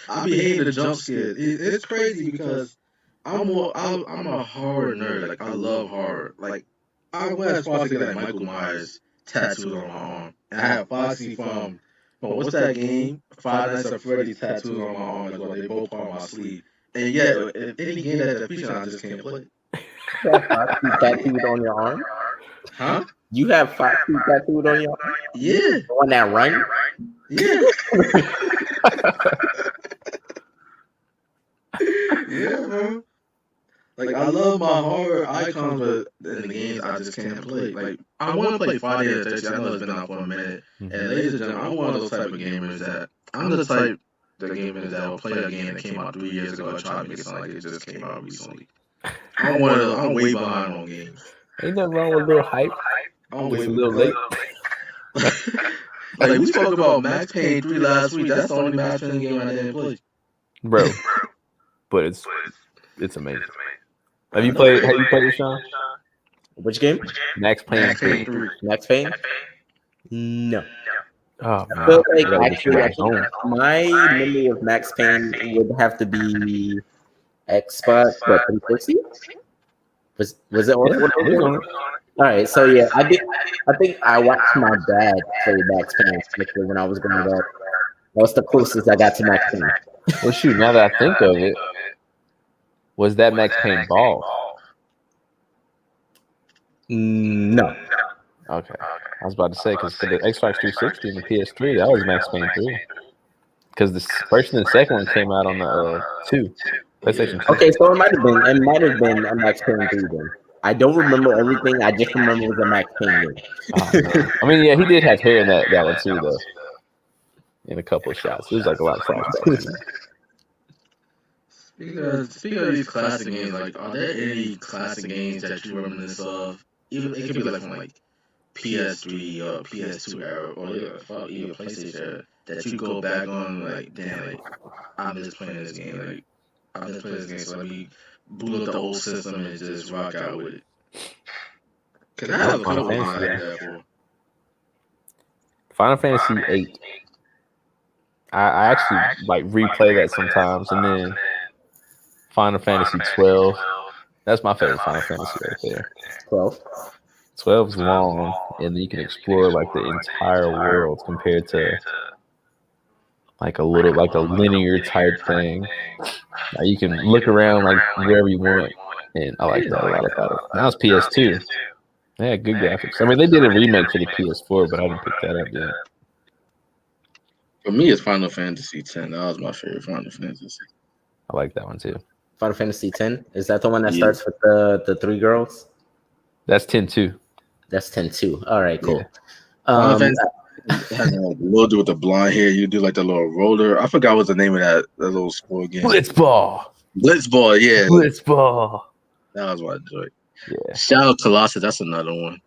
I be hating the jump scare. It's crazy because I'm a horror nerd. Like I love horror. Like I went as far as to get like Michael Myers tattoos on my arm, and I have Foxy from what's that game? Five Nights at Freddy's tattoos on my arm as well. They both on my sleeve. And yeah, any game that's a feature, I just can't play. You have Foxy tattooed on your arm? Huh? You have Foxy tattooed on your arm? Yeah. The one that run? Yeah. Yeah, bro. Like I love my horror icons, but in the games I just can't play. Like I want to play Friday the 13th. I know it's been out for a minute. And ladies and gentlemen, I'm one of those type of gamers that I'm the type of gamers that will play a game that came out 3 years ago and try to make it sound like it just came out recently. I'm way behind on games. Ain't nothing wrong with a little hype. I'm way a little late. Like we spoke about Max Payne 3 last week. That's the only Max Payne game I didn't play. Bro. But it's amazing. Have you played it, Shawn? Which game? Max Payne 3. Max Payne? No. Oh, man. I feel like actually, my memory of Max Payne would have to be Xbox, what 360? Was it all? Yeah, it was on it. All right, so yeah, I did. I think I watched my dad play Max Payne strictly when I was growing up. That was the closest I got to Max Payne. Well, shoot. Now that I think of it, was that Max Payne Ball? No. Okay, I was about to say because for the Xbox 360 and the PS3, that was Max Payne 3. Because the first and the second one came out on the PlayStation 2. Okay, so it might have been a Max Payne 3 then. I don't remember everything. I just remember it was a Max Payne game. Oh, man. I mean, yeah, he did have hair in that one too, though. In a couple of shots, it was like a lot of flashbacks. Speaking of these classic games, like, are there any classic games that you reminisce of? Even it could be like from like PS3 or PS2 era, or even PlayStation era, that you go back on like, damn, like I miss playing this game. Like I miss playing this game, so let me boot up the old system and just rock out with it. Cause I have a couple of games like that for. Final Fantasy VIII. I actually like replay that sometimes, and then Final Fantasy 12. That's my favorite Final Fantasy right there. 12. 12's long, and you can explore like the entire world compared to like a linear type thing. Like, you can look around like wherever you want, and I like that a lot about it. Now it's PS2. They had good graphics. I mean, they did a remake for the PS4, but I didn't pick that up yet. For me, it's Final Fantasy X. That was my favorite Final Fantasy. I like that one too. Final Fantasy X? Is that the one that starts with the three girls? That's 10-2. That's 10-2. All right, cool. Final Fantasy has a little do with the blonde hair. You do like the little roller. I forgot what's the name of that little sport game. Blitzball, yeah. Blitzball. That was what I enjoyed. Yeah. Shadow Colossus, that's another one.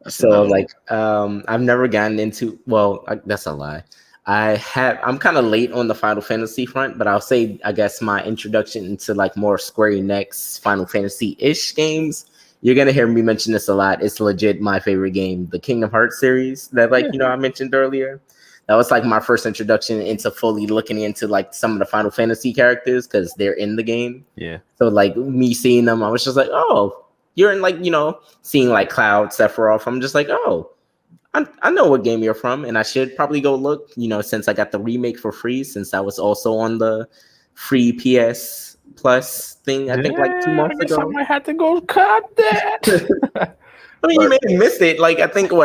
I've never gotten into. Well, that's a lie. I'm kind of late on the Final Fantasy front, but I'll say I guess my introduction into like more Square Enix Final Fantasy-ish games. You're gonna hear me mention this a lot. It's legit my favorite game, the Kingdom Hearts series that I mentioned earlier. That was like my first introduction into fully looking into like some of the Final Fantasy characters because they're in the game. Yeah. So like me seeing them, I was just like, oh, you're in like, seeing like Cloud, Sephiroth. I'm just like, oh, I know what game you're from, and I should probably go look, since I got the remake for free, since I was also on the free PS Plus thing, I think like 2 months ago. I might have to go cut that. I mean, you may have missed it. Like, I think 2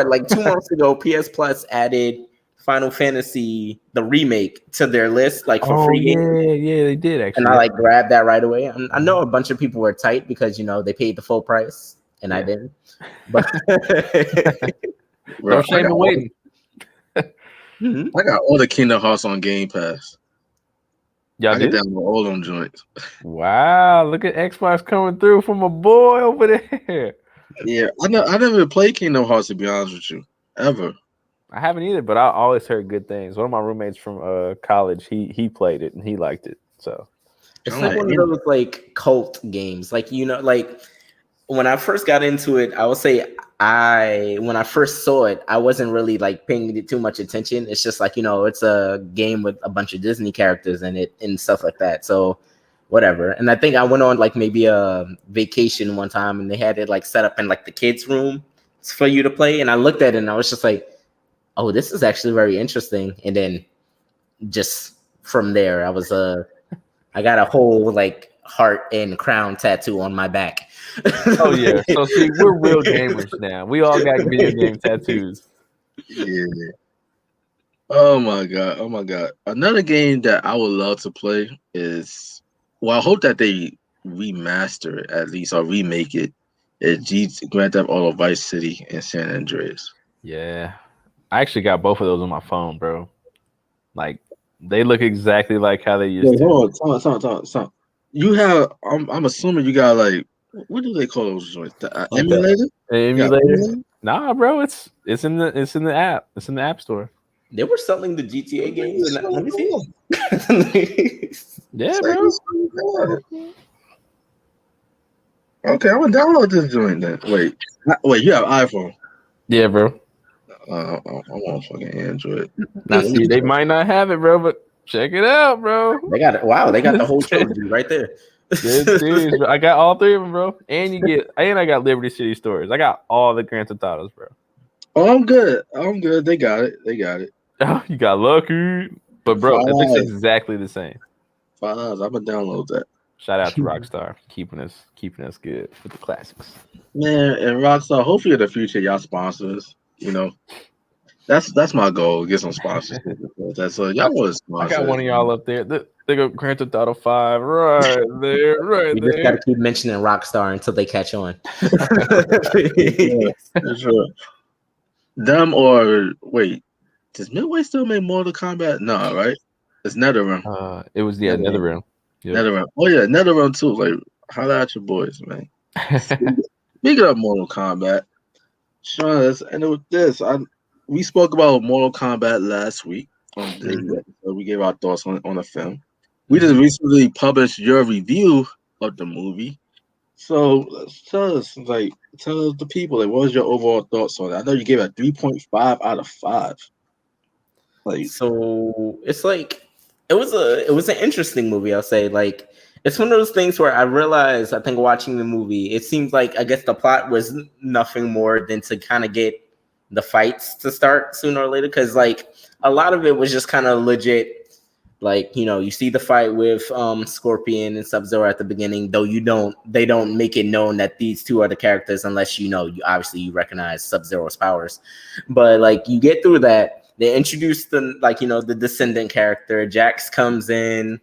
months ago, PS Plus added Final Fantasy, the remake, to their list, like for free games. Yeah, they did actually. And I like grabbed that right away. I know a bunch of people were tight because, they paid the full price, and I didn't. But no shame in waiting. I got all the Kingdom Hearts on Game Pass. Y'all I get down with all them joints. Wow, look at Xbox coming through from a boy over there. Yeah, I never played Kingdom Hearts, to be honest with you, ever. I haven't either, but I always heard good things. One of my roommates from college, he played it and he liked it. So it's like one of those like cult games. Like, when I first got into it, I would say when I first saw it, I wasn't really like paying it too much attention. It's just like, it's a game with a bunch of Disney characters in it and stuff like that. So whatever. And I think I went on like maybe a vacation one time and they had it like set up in like the kids' room for you to play. And I looked at it and I was just like, oh, this is actually very interesting. And then just from there, I got a whole like heart and crown tattoo on my back. Oh yeah. So see, we're real gamers now. We all got video game tattoos. Yeah. Oh my god. Another game that I would love to play is, I hope that they remaster it at least or remake it. It's Grand Theft Auto Vice City and San Andreas. Yeah. I actually got both of those on my phone, bro. Like, they look exactly like how they used to. Hold on. You have, I'm assuming you got like, what do they call those joints? The emulator? Emulator? Nah, bro. It's in the app. It's in the App Store. They were selling the GTA games. Let me see. Yeah, bro. Okay, I'm gonna download this joint then. Wait, you have iPhone? Yeah, bro. I want fucking Android. Now, see, they might not have it, bro, but Check it out, bro. They got it. Wow, they got the whole trilogy right there. Good series, bro. I got all 3 of them, bro. And I got Liberty City Stories. I got all the Grand Theft Autos, bro. Oh, I'm good. I'm good. They got it. Oh, you got lucky. But bro, it looks exactly the same. $5. I'm gonna download that. Shout out to Rockstar keeping us good with the classics. Man, and Rockstar, hopefully in the future y'all sponsors. You know, that's my goal. Get some sponsors. That's y'all want to sponsor. I got one of y'all up there. They go Grand Theft Auto 5 right there, right You there. just gotta keep mentioning Rockstar until they catch on. For sure. Them or wait, does Midway still make Mortal Kombat? No, right? It's NetherRealm. It was NetherRealm. Yep. NetherRealm. Oh yeah, NetherRealm too. Like, holla at your boys, man. Speaking of Mortal Kombat, Shawn, let's end it with this. We spoke about Mortal Kombat last week on the episode. We gave our thoughts on the film. We just recently published your review of the movie. So tell the people, like, what was your overall thoughts on it? I know you gave it a 3.5 out of 5. Like, so it's like it was an interesting movie, I'll say. Like, it's one of those things where I realized, I think watching the movie, it seems like, I guess the plot was nothing more than to kind of get the fights to start sooner or later, because like a lot of it was just kind of legit. Like, you know, you see the fight with Scorpion and Sub-Zero at the beginning, though they don't make it known that these two are the characters unless you recognize Sub-Zero's powers. But like, you get through that, they introduce the Descendant character. Jax comes in.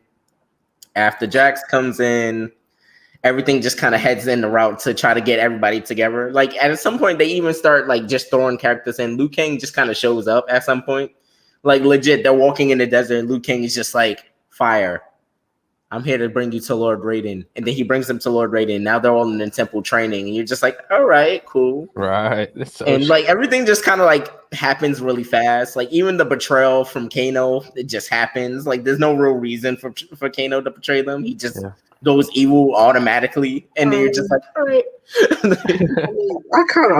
After Jax comes in, everything just kind of heads in the route to try to get everybody together. Like, at some point, they even start like just throwing characters in. Liu Kang just kind of shows up at some point. Like, legit, they're walking in the desert, and Liu Kang is just like, fire. I'm here to bring you to Lord Raiden. And then he brings them to Lord Raiden. Now they're all in the temple training. And you're just like, all right, cool. Right. Like, everything just kind of like happens really fast. Like, even the betrayal from Kano, it just happens. Like, there's no real reason for Kano to betray them. He just goes evil automatically. And then you're just like, all right. I kind of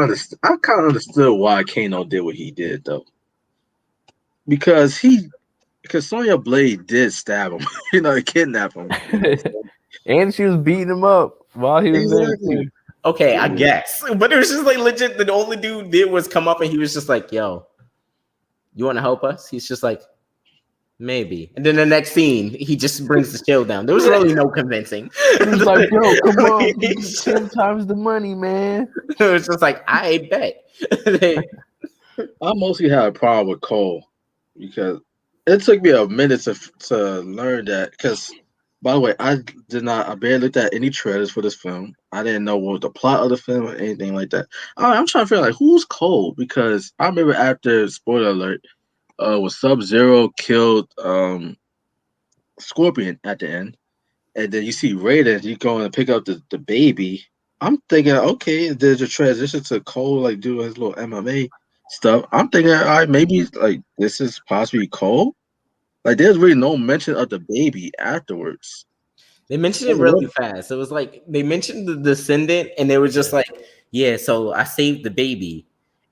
understood why Kano did what he did, though. Because Sonya Blade did stab him, kidnap him. And she was beating him up while he was there too. Okay, I guess. But it was just like legit, the only dude did was come up and he was just like, yo, you want to help us? He's just like, maybe. And then the next scene, he just brings the shield down. There was really no convincing. He was like, bro, come on. 10 times the money, man. It was just like, I bet. I mostly had a problem with Cole because it took me a minute to learn that. Because, by the way, I barely looked at any trailers for this film. I didn't know what was the plot of the film or anything like that. I'm trying to figure out, like, who's Cole? Because I remember after, spoiler alert, when Sub-Zero killed Scorpion at the end, and then you see Raiden, you go and pick up the baby. I'm thinking, okay, there's a transition to Cole, like, doing his little MMA stuff. I'm thinking, all right, maybe like this is possibly Cole. Like, there's really no mention of the baby afterwards. They mentioned it really fast. It was like they mentioned the Descendant, and they were just like, yeah, so I saved the baby,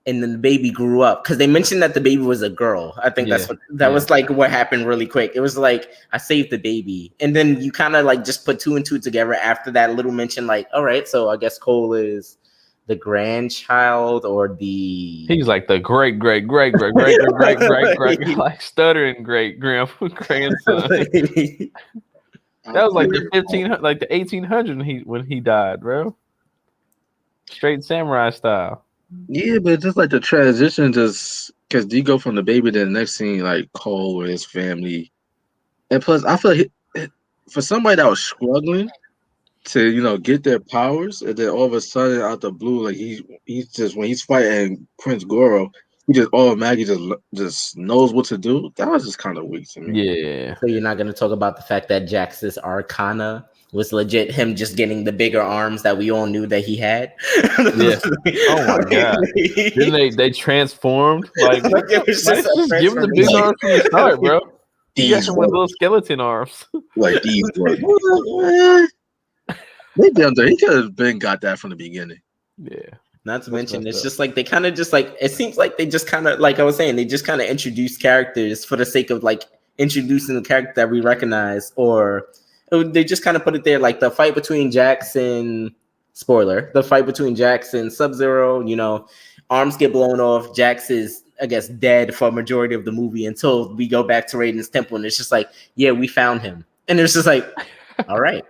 and then the baby grew up, because they mentioned that the baby was a girl. I think that was like what happened really quick. It was like, I saved the baby, and then you kind of like just put 2 and 2 together after that little mention, like, all right, so I guess Cole is the grandchild or he's like the great like stuttering great grandson. That was like the 1800 when he died, bro. Straight samurai style. Yeah, but just like the transition, just because you go from the baby to the next scene, like Cole and his family, and plus I feel like for somebody that was struggling to get their powers, and then all of a sudden out the blue, like he's just, when he's fighting Prince Goro, he just automatically just knows what to do. That was just kind of weak to me. Yeah. So you're not going to talk about the fact that Jax's Arcana was legit him just getting the bigger arms that we all knew that he had? Yeah. Oh my god. Then they transformed. Like, it was just give him the big arms from the start, bro. He got some little skeleton arms. Like these ones. He could have been got that from the beginning. Yeah. Not to mention, it's just like they kind of just like, it seems like they just kind of, like I was saying, they just kind of introduce characters for the sake of like introducing the character that we recognize, or they just kind of put it there, like the fight between Jackson. Spoiler: the fight between Jax and Sub-Zero. You know, arms get blown off. Jax is, I guess, dead for a majority of the movie until we go back to Raiden's temple, and it's just like, yeah, we found him, and it's just like, all right.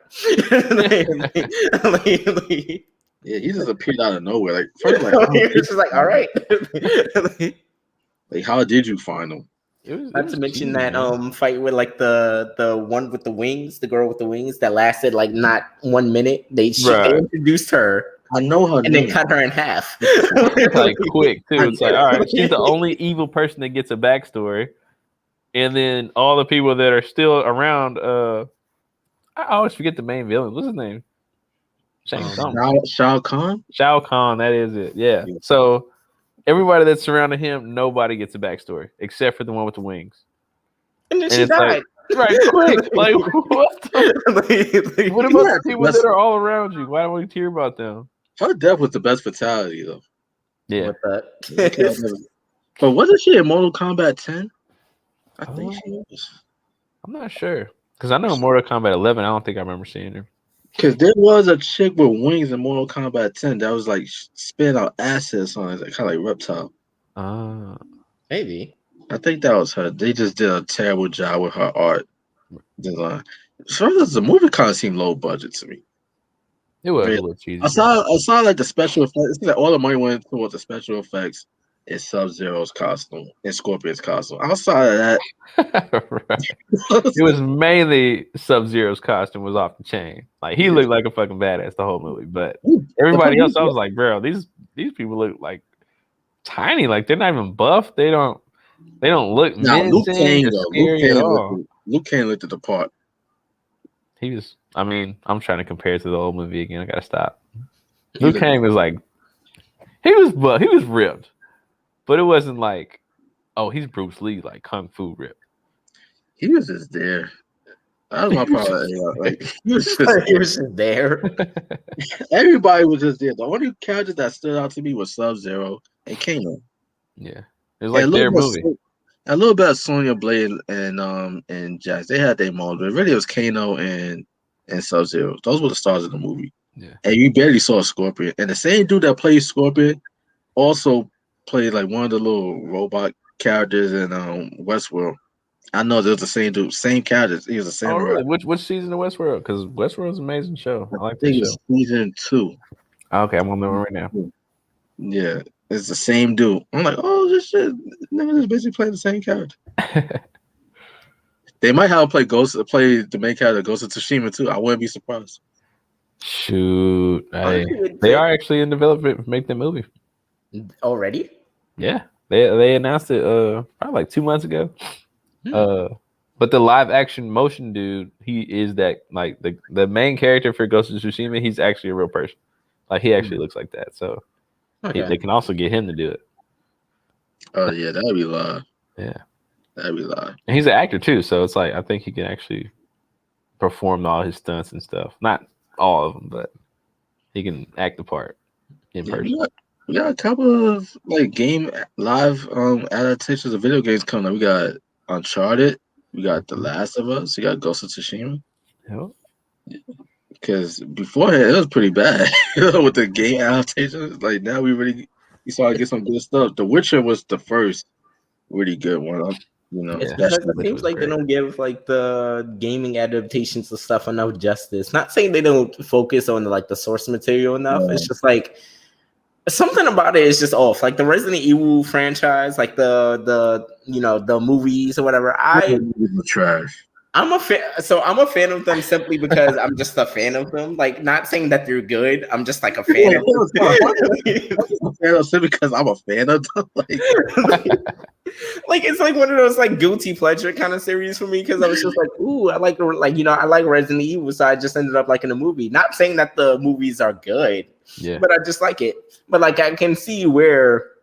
Yeah, he just appeared out of nowhere. Like first, it's just like, all right. Like, how did you find him? Not to mention that fight with like the one with the wings, the girl with the wings that lasted like not 1 minute. They introduced her. I know her and name. then cut her in half. Like quick too. It's like, all right, she's the only evil person that gets a backstory, and then all the people that are still around. I always forget the main villain. What's his name? Shao Kahn. Shao Kahn. That is it. Yeah. So everybody that's surrounding him, nobody gets a backstory except for the one with the wings. And then she died. Like, right, quick. Like, what? What about the people that are all around you? Why don't we hear about them? Her death was the best fatality, though. Yeah. But wasn't she in Mortal Kombat 10? I think she was. I'm not sure. Because I know in Mortal Kombat 11, I don't think I remember seeing her. Because there was a chick with wings in Mortal Kombat 10 that was like spitting out acids on it, like, kind of like reptile. Maybe. I think that was her. They just did a terrible job with her art design. So the movie kind of seemed low budget to me. It was a little cheesy. I saw like the special effects. It seemed like all the money went towards the special effects in Sub-Zero's costume and Scorpion's costume. Outside of that, it was mainly Sub-Zero's costume was off the chain. Like he looked like a fucking badass the whole movie, but everybody else, I was like, bro, these people look like tiny. Like they're not even buff. They don't look menacing or scary at all. Luke Kane looked at the part. He was. I mean, I'm trying to compare it to the old movie again. I gotta stop. Luke Kane was like, he was ripped, but it wasn't like, oh, he's Bruce Lee, like Kung Fu ripped. He was just there. That was my problem. Like he was just there. Everybody was just there. The only characters that stood out to me was Sub-Zero and Kano. Yeah, it was like their movie. A little bit of Sonya Blade and Jax. They had their moments, but really it was Kano and Sub-Zero. Those were the stars of the movie. Yeah. And you barely saw Scorpion. And the same dude that played Scorpion also played like one of the little robot characters in Westworld. I know they're the same dude, same characters. He was the same. Oh, really? Which season of Westworld? Because Westworld's an amazing show. I like that show. Season 2. Okay, I'm on the one right now. Yeah, it's the same dude. I'm like, oh, this shit. Nigga just basically playing the same character. They might have play the main character Ghost of Tsushima too. I wouldn't be surprised. Shoot, they are actually in development to make the movie already. Yeah, they announced it probably like 2 months ago. But the live action motion dude, he is that like the main character for Ghost of Tsushima. He's actually a real person. Like he actually looks like that. So they can also get him to do it. Oh yeah, that'd be live. Yeah. That'd be live. And he's an actor too, so it's like I think he can actually perform all his stunts and stuff. Not all of them, but he can act the part in person. We got a couple of like game live adaptations of video games coming up. We got Uncharted, we got The Last of Us, we got Ghost of Tsushima. Yep. Because beforehand it was pretty bad with the game adaptations. Like now we started to get some good stuff. The Witcher was the first really good one. It's because it seems like they don't give like the gaming adaptations of stuff enough justice. Not saying they don't focus on like the source material enough. Yeah. It's just like something about it is just off. Like the Resident Evil franchise, like the movies or whatever. Trash. I'm a fan of them simply because I'm just a fan of them. Like, not saying that they're good. I'm just like a fan of them. Simply because I'm a fan of them. Like it's like one of those like guilty pleasure kind of series for me because I was just like, ooh, I like Resident Evil, so I just ended up liking the movie. Not saying that the movies are good, but I just like it. But like I can see where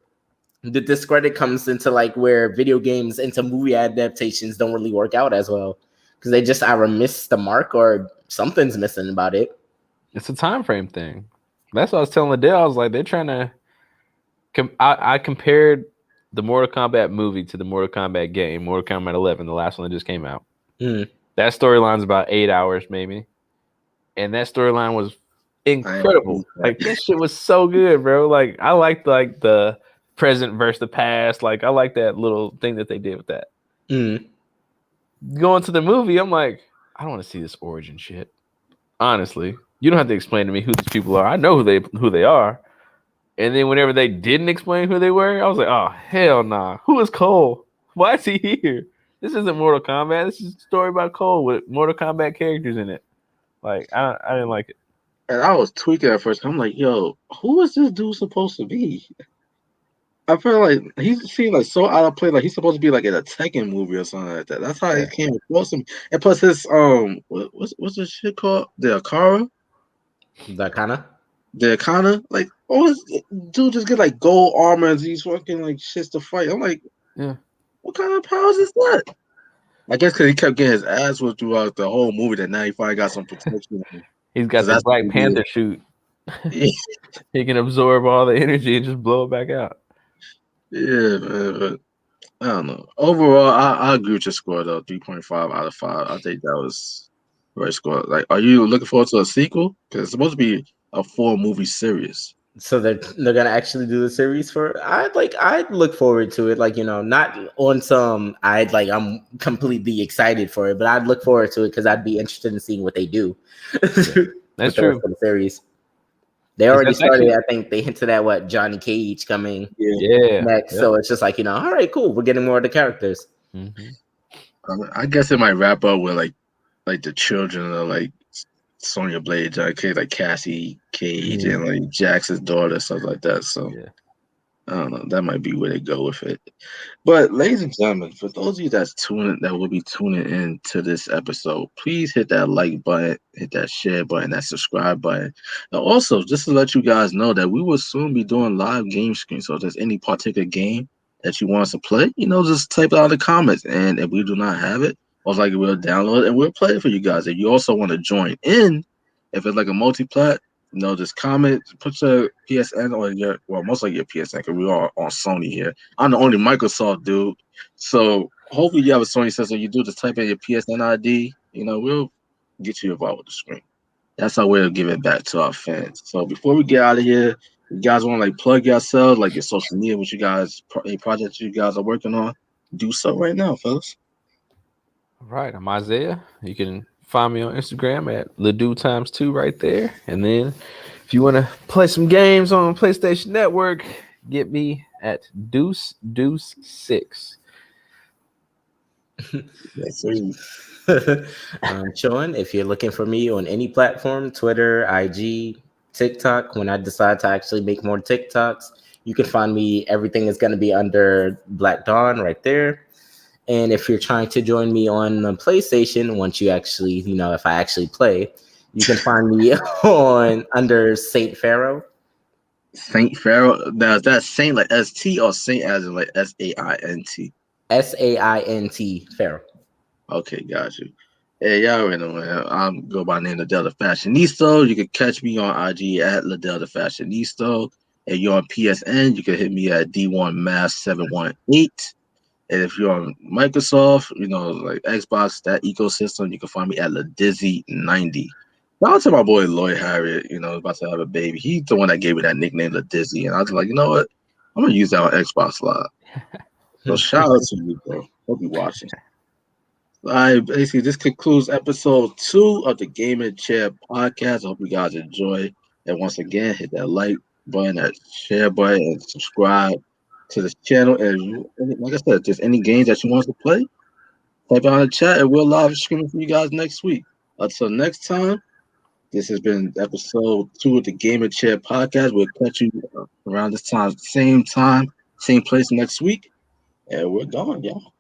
the discredit comes into like where video games into movie adaptations don't really work out as well. Because they just either miss the mark or something's missing about it. It's a time frame thing. That's what I was telling Ladale. I was like, they're trying to. I compared the Mortal Kombat movie to the Mortal Kombat game, Mortal Kombat 11, the last one that just came out. That storyline's about 8 hours, maybe. And that storyline was incredible. Like, this shit was so good, bro. Like, I liked the present versus the past. Like, I like that little thing that they did with that. Going to the movie, I'm like, I don't want to see this origin shit. Honestly, you don't have to explain to me who these people are. I know who they are. And then whenever they didn't explain who they were, I was like, oh, hell nah. Who is Cole? Why is he here? This isn't Mortal Kombat. This is a story about Cole with Mortal Kombat characters in it. Like, I didn't like it. And I was tweaking at first. I'm like, yo, who is this dude supposed to be? I feel like he seemed like so out of place. Like he's supposed to be like in a Tekken movie or something like that. That's how he came across him. And plus his what's this shit called? The Akara? The Akana? Like, dude just get like gold armor and these fucking like shits to fight. I'm like, what kind of powers is that? I guess because he kept getting his ass whipped throughout the whole movie that now he finally got some protection. He's got the Black Panther suit. He can absorb all the energy and just blow it back out. Yeah, man. But I don't know. Overall, I agree with your score though. 3.5 out of 5. I think that was right score. Like, are you looking forward to a sequel? Because it's supposed to be a 4-movie series. So they're gonna actually do the series I'd look forward to it. Like, not on some I'm completely excited for it, but I'd look forward to it because I'd be interested in seeing what they do. That's true. For the series. They already started. I think they hinted at Johnny Cage coming next. So it's just like, all right, cool. We're getting more of the characters. I guess it might wrap up with like the children of like Sonya Blade, Johnny Cage, like Cassie Cage, and like Jax's daughter, stuff like that. So I don't know. That might be where they go with it. But ladies and gentlemen, for those of you that will be tuning in to this episode, please hit that like button, hit that share button, that subscribe button. And also, just to let you guys know that we will soon be doing live game screens. So if there's any particular game that you want us to play, just type it out in the comments. And if we do not have it, most likely we'll download it and we'll play it for you guys. If you also want to join in, if it's like a multi-plat, just comment, put your PSN or most likely your PSN because we're all on Sony here. I'm the only Microsoft dude. So hopefully you have a Sony system. You do just type in your PSN ID, we'll get you involved with the screen. That's how we'll give it back to our fans. So before we get out of here, you guys want to plug yourselves, like your social media, what you guys, any projects you guys are working on, do so right now, fellas. All right, I'm Isaiah. You can find me on Instagram at Ladue2 right there. And then if you want to play some games on PlayStation Network, get me at Deuce6. Shawn, if you're looking for me on any platform, Twitter, IG, TikTok, when I decide to actually make more TikToks, you can find me. Everything is going to be under Black Dawn right there. And if you're trying to join me on the PlayStation, once you actually, if I actually play, you can find me under SaintPharaoh. SaintPharaoh. Now, is that Saint like ST or Saint as in like SAINT? SAINT Pharaoh. Okay, got you. Hey, y'all already know, man. I'm go by the name Ladale the Fashionista. You can catch me on IG at Ladale the Fashionista. If you're on PSN, you can hit me at D1Mass718. And if you're on Microsoft, like Xbox, that ecosystem, you can find me at LaDizzy90. Shout out to my boy Lloyd Harriet, about to have a baby. He's the one that gave me that nickname LaDizzy. And I was like, you know what? I'm going to use that on Xbox Live. So shout out to you, bro. Hope you're watching. All right, basically, this concludes episode 2 of the Gaming Chair podcast. I hope you guys enjoy. And once again, hit that like button, that share button, and subscribe to this channel. And like I said, if there's any games that you want us to play, type it on the chat and we'll live stream for you guys next week. Until next time, this has been episode 2 of the Gaming Chair podcast. We'll catch you around this time, same place next week. And we're gone, y'all.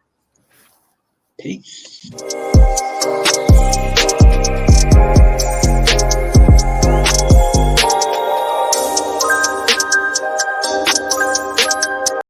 Peace.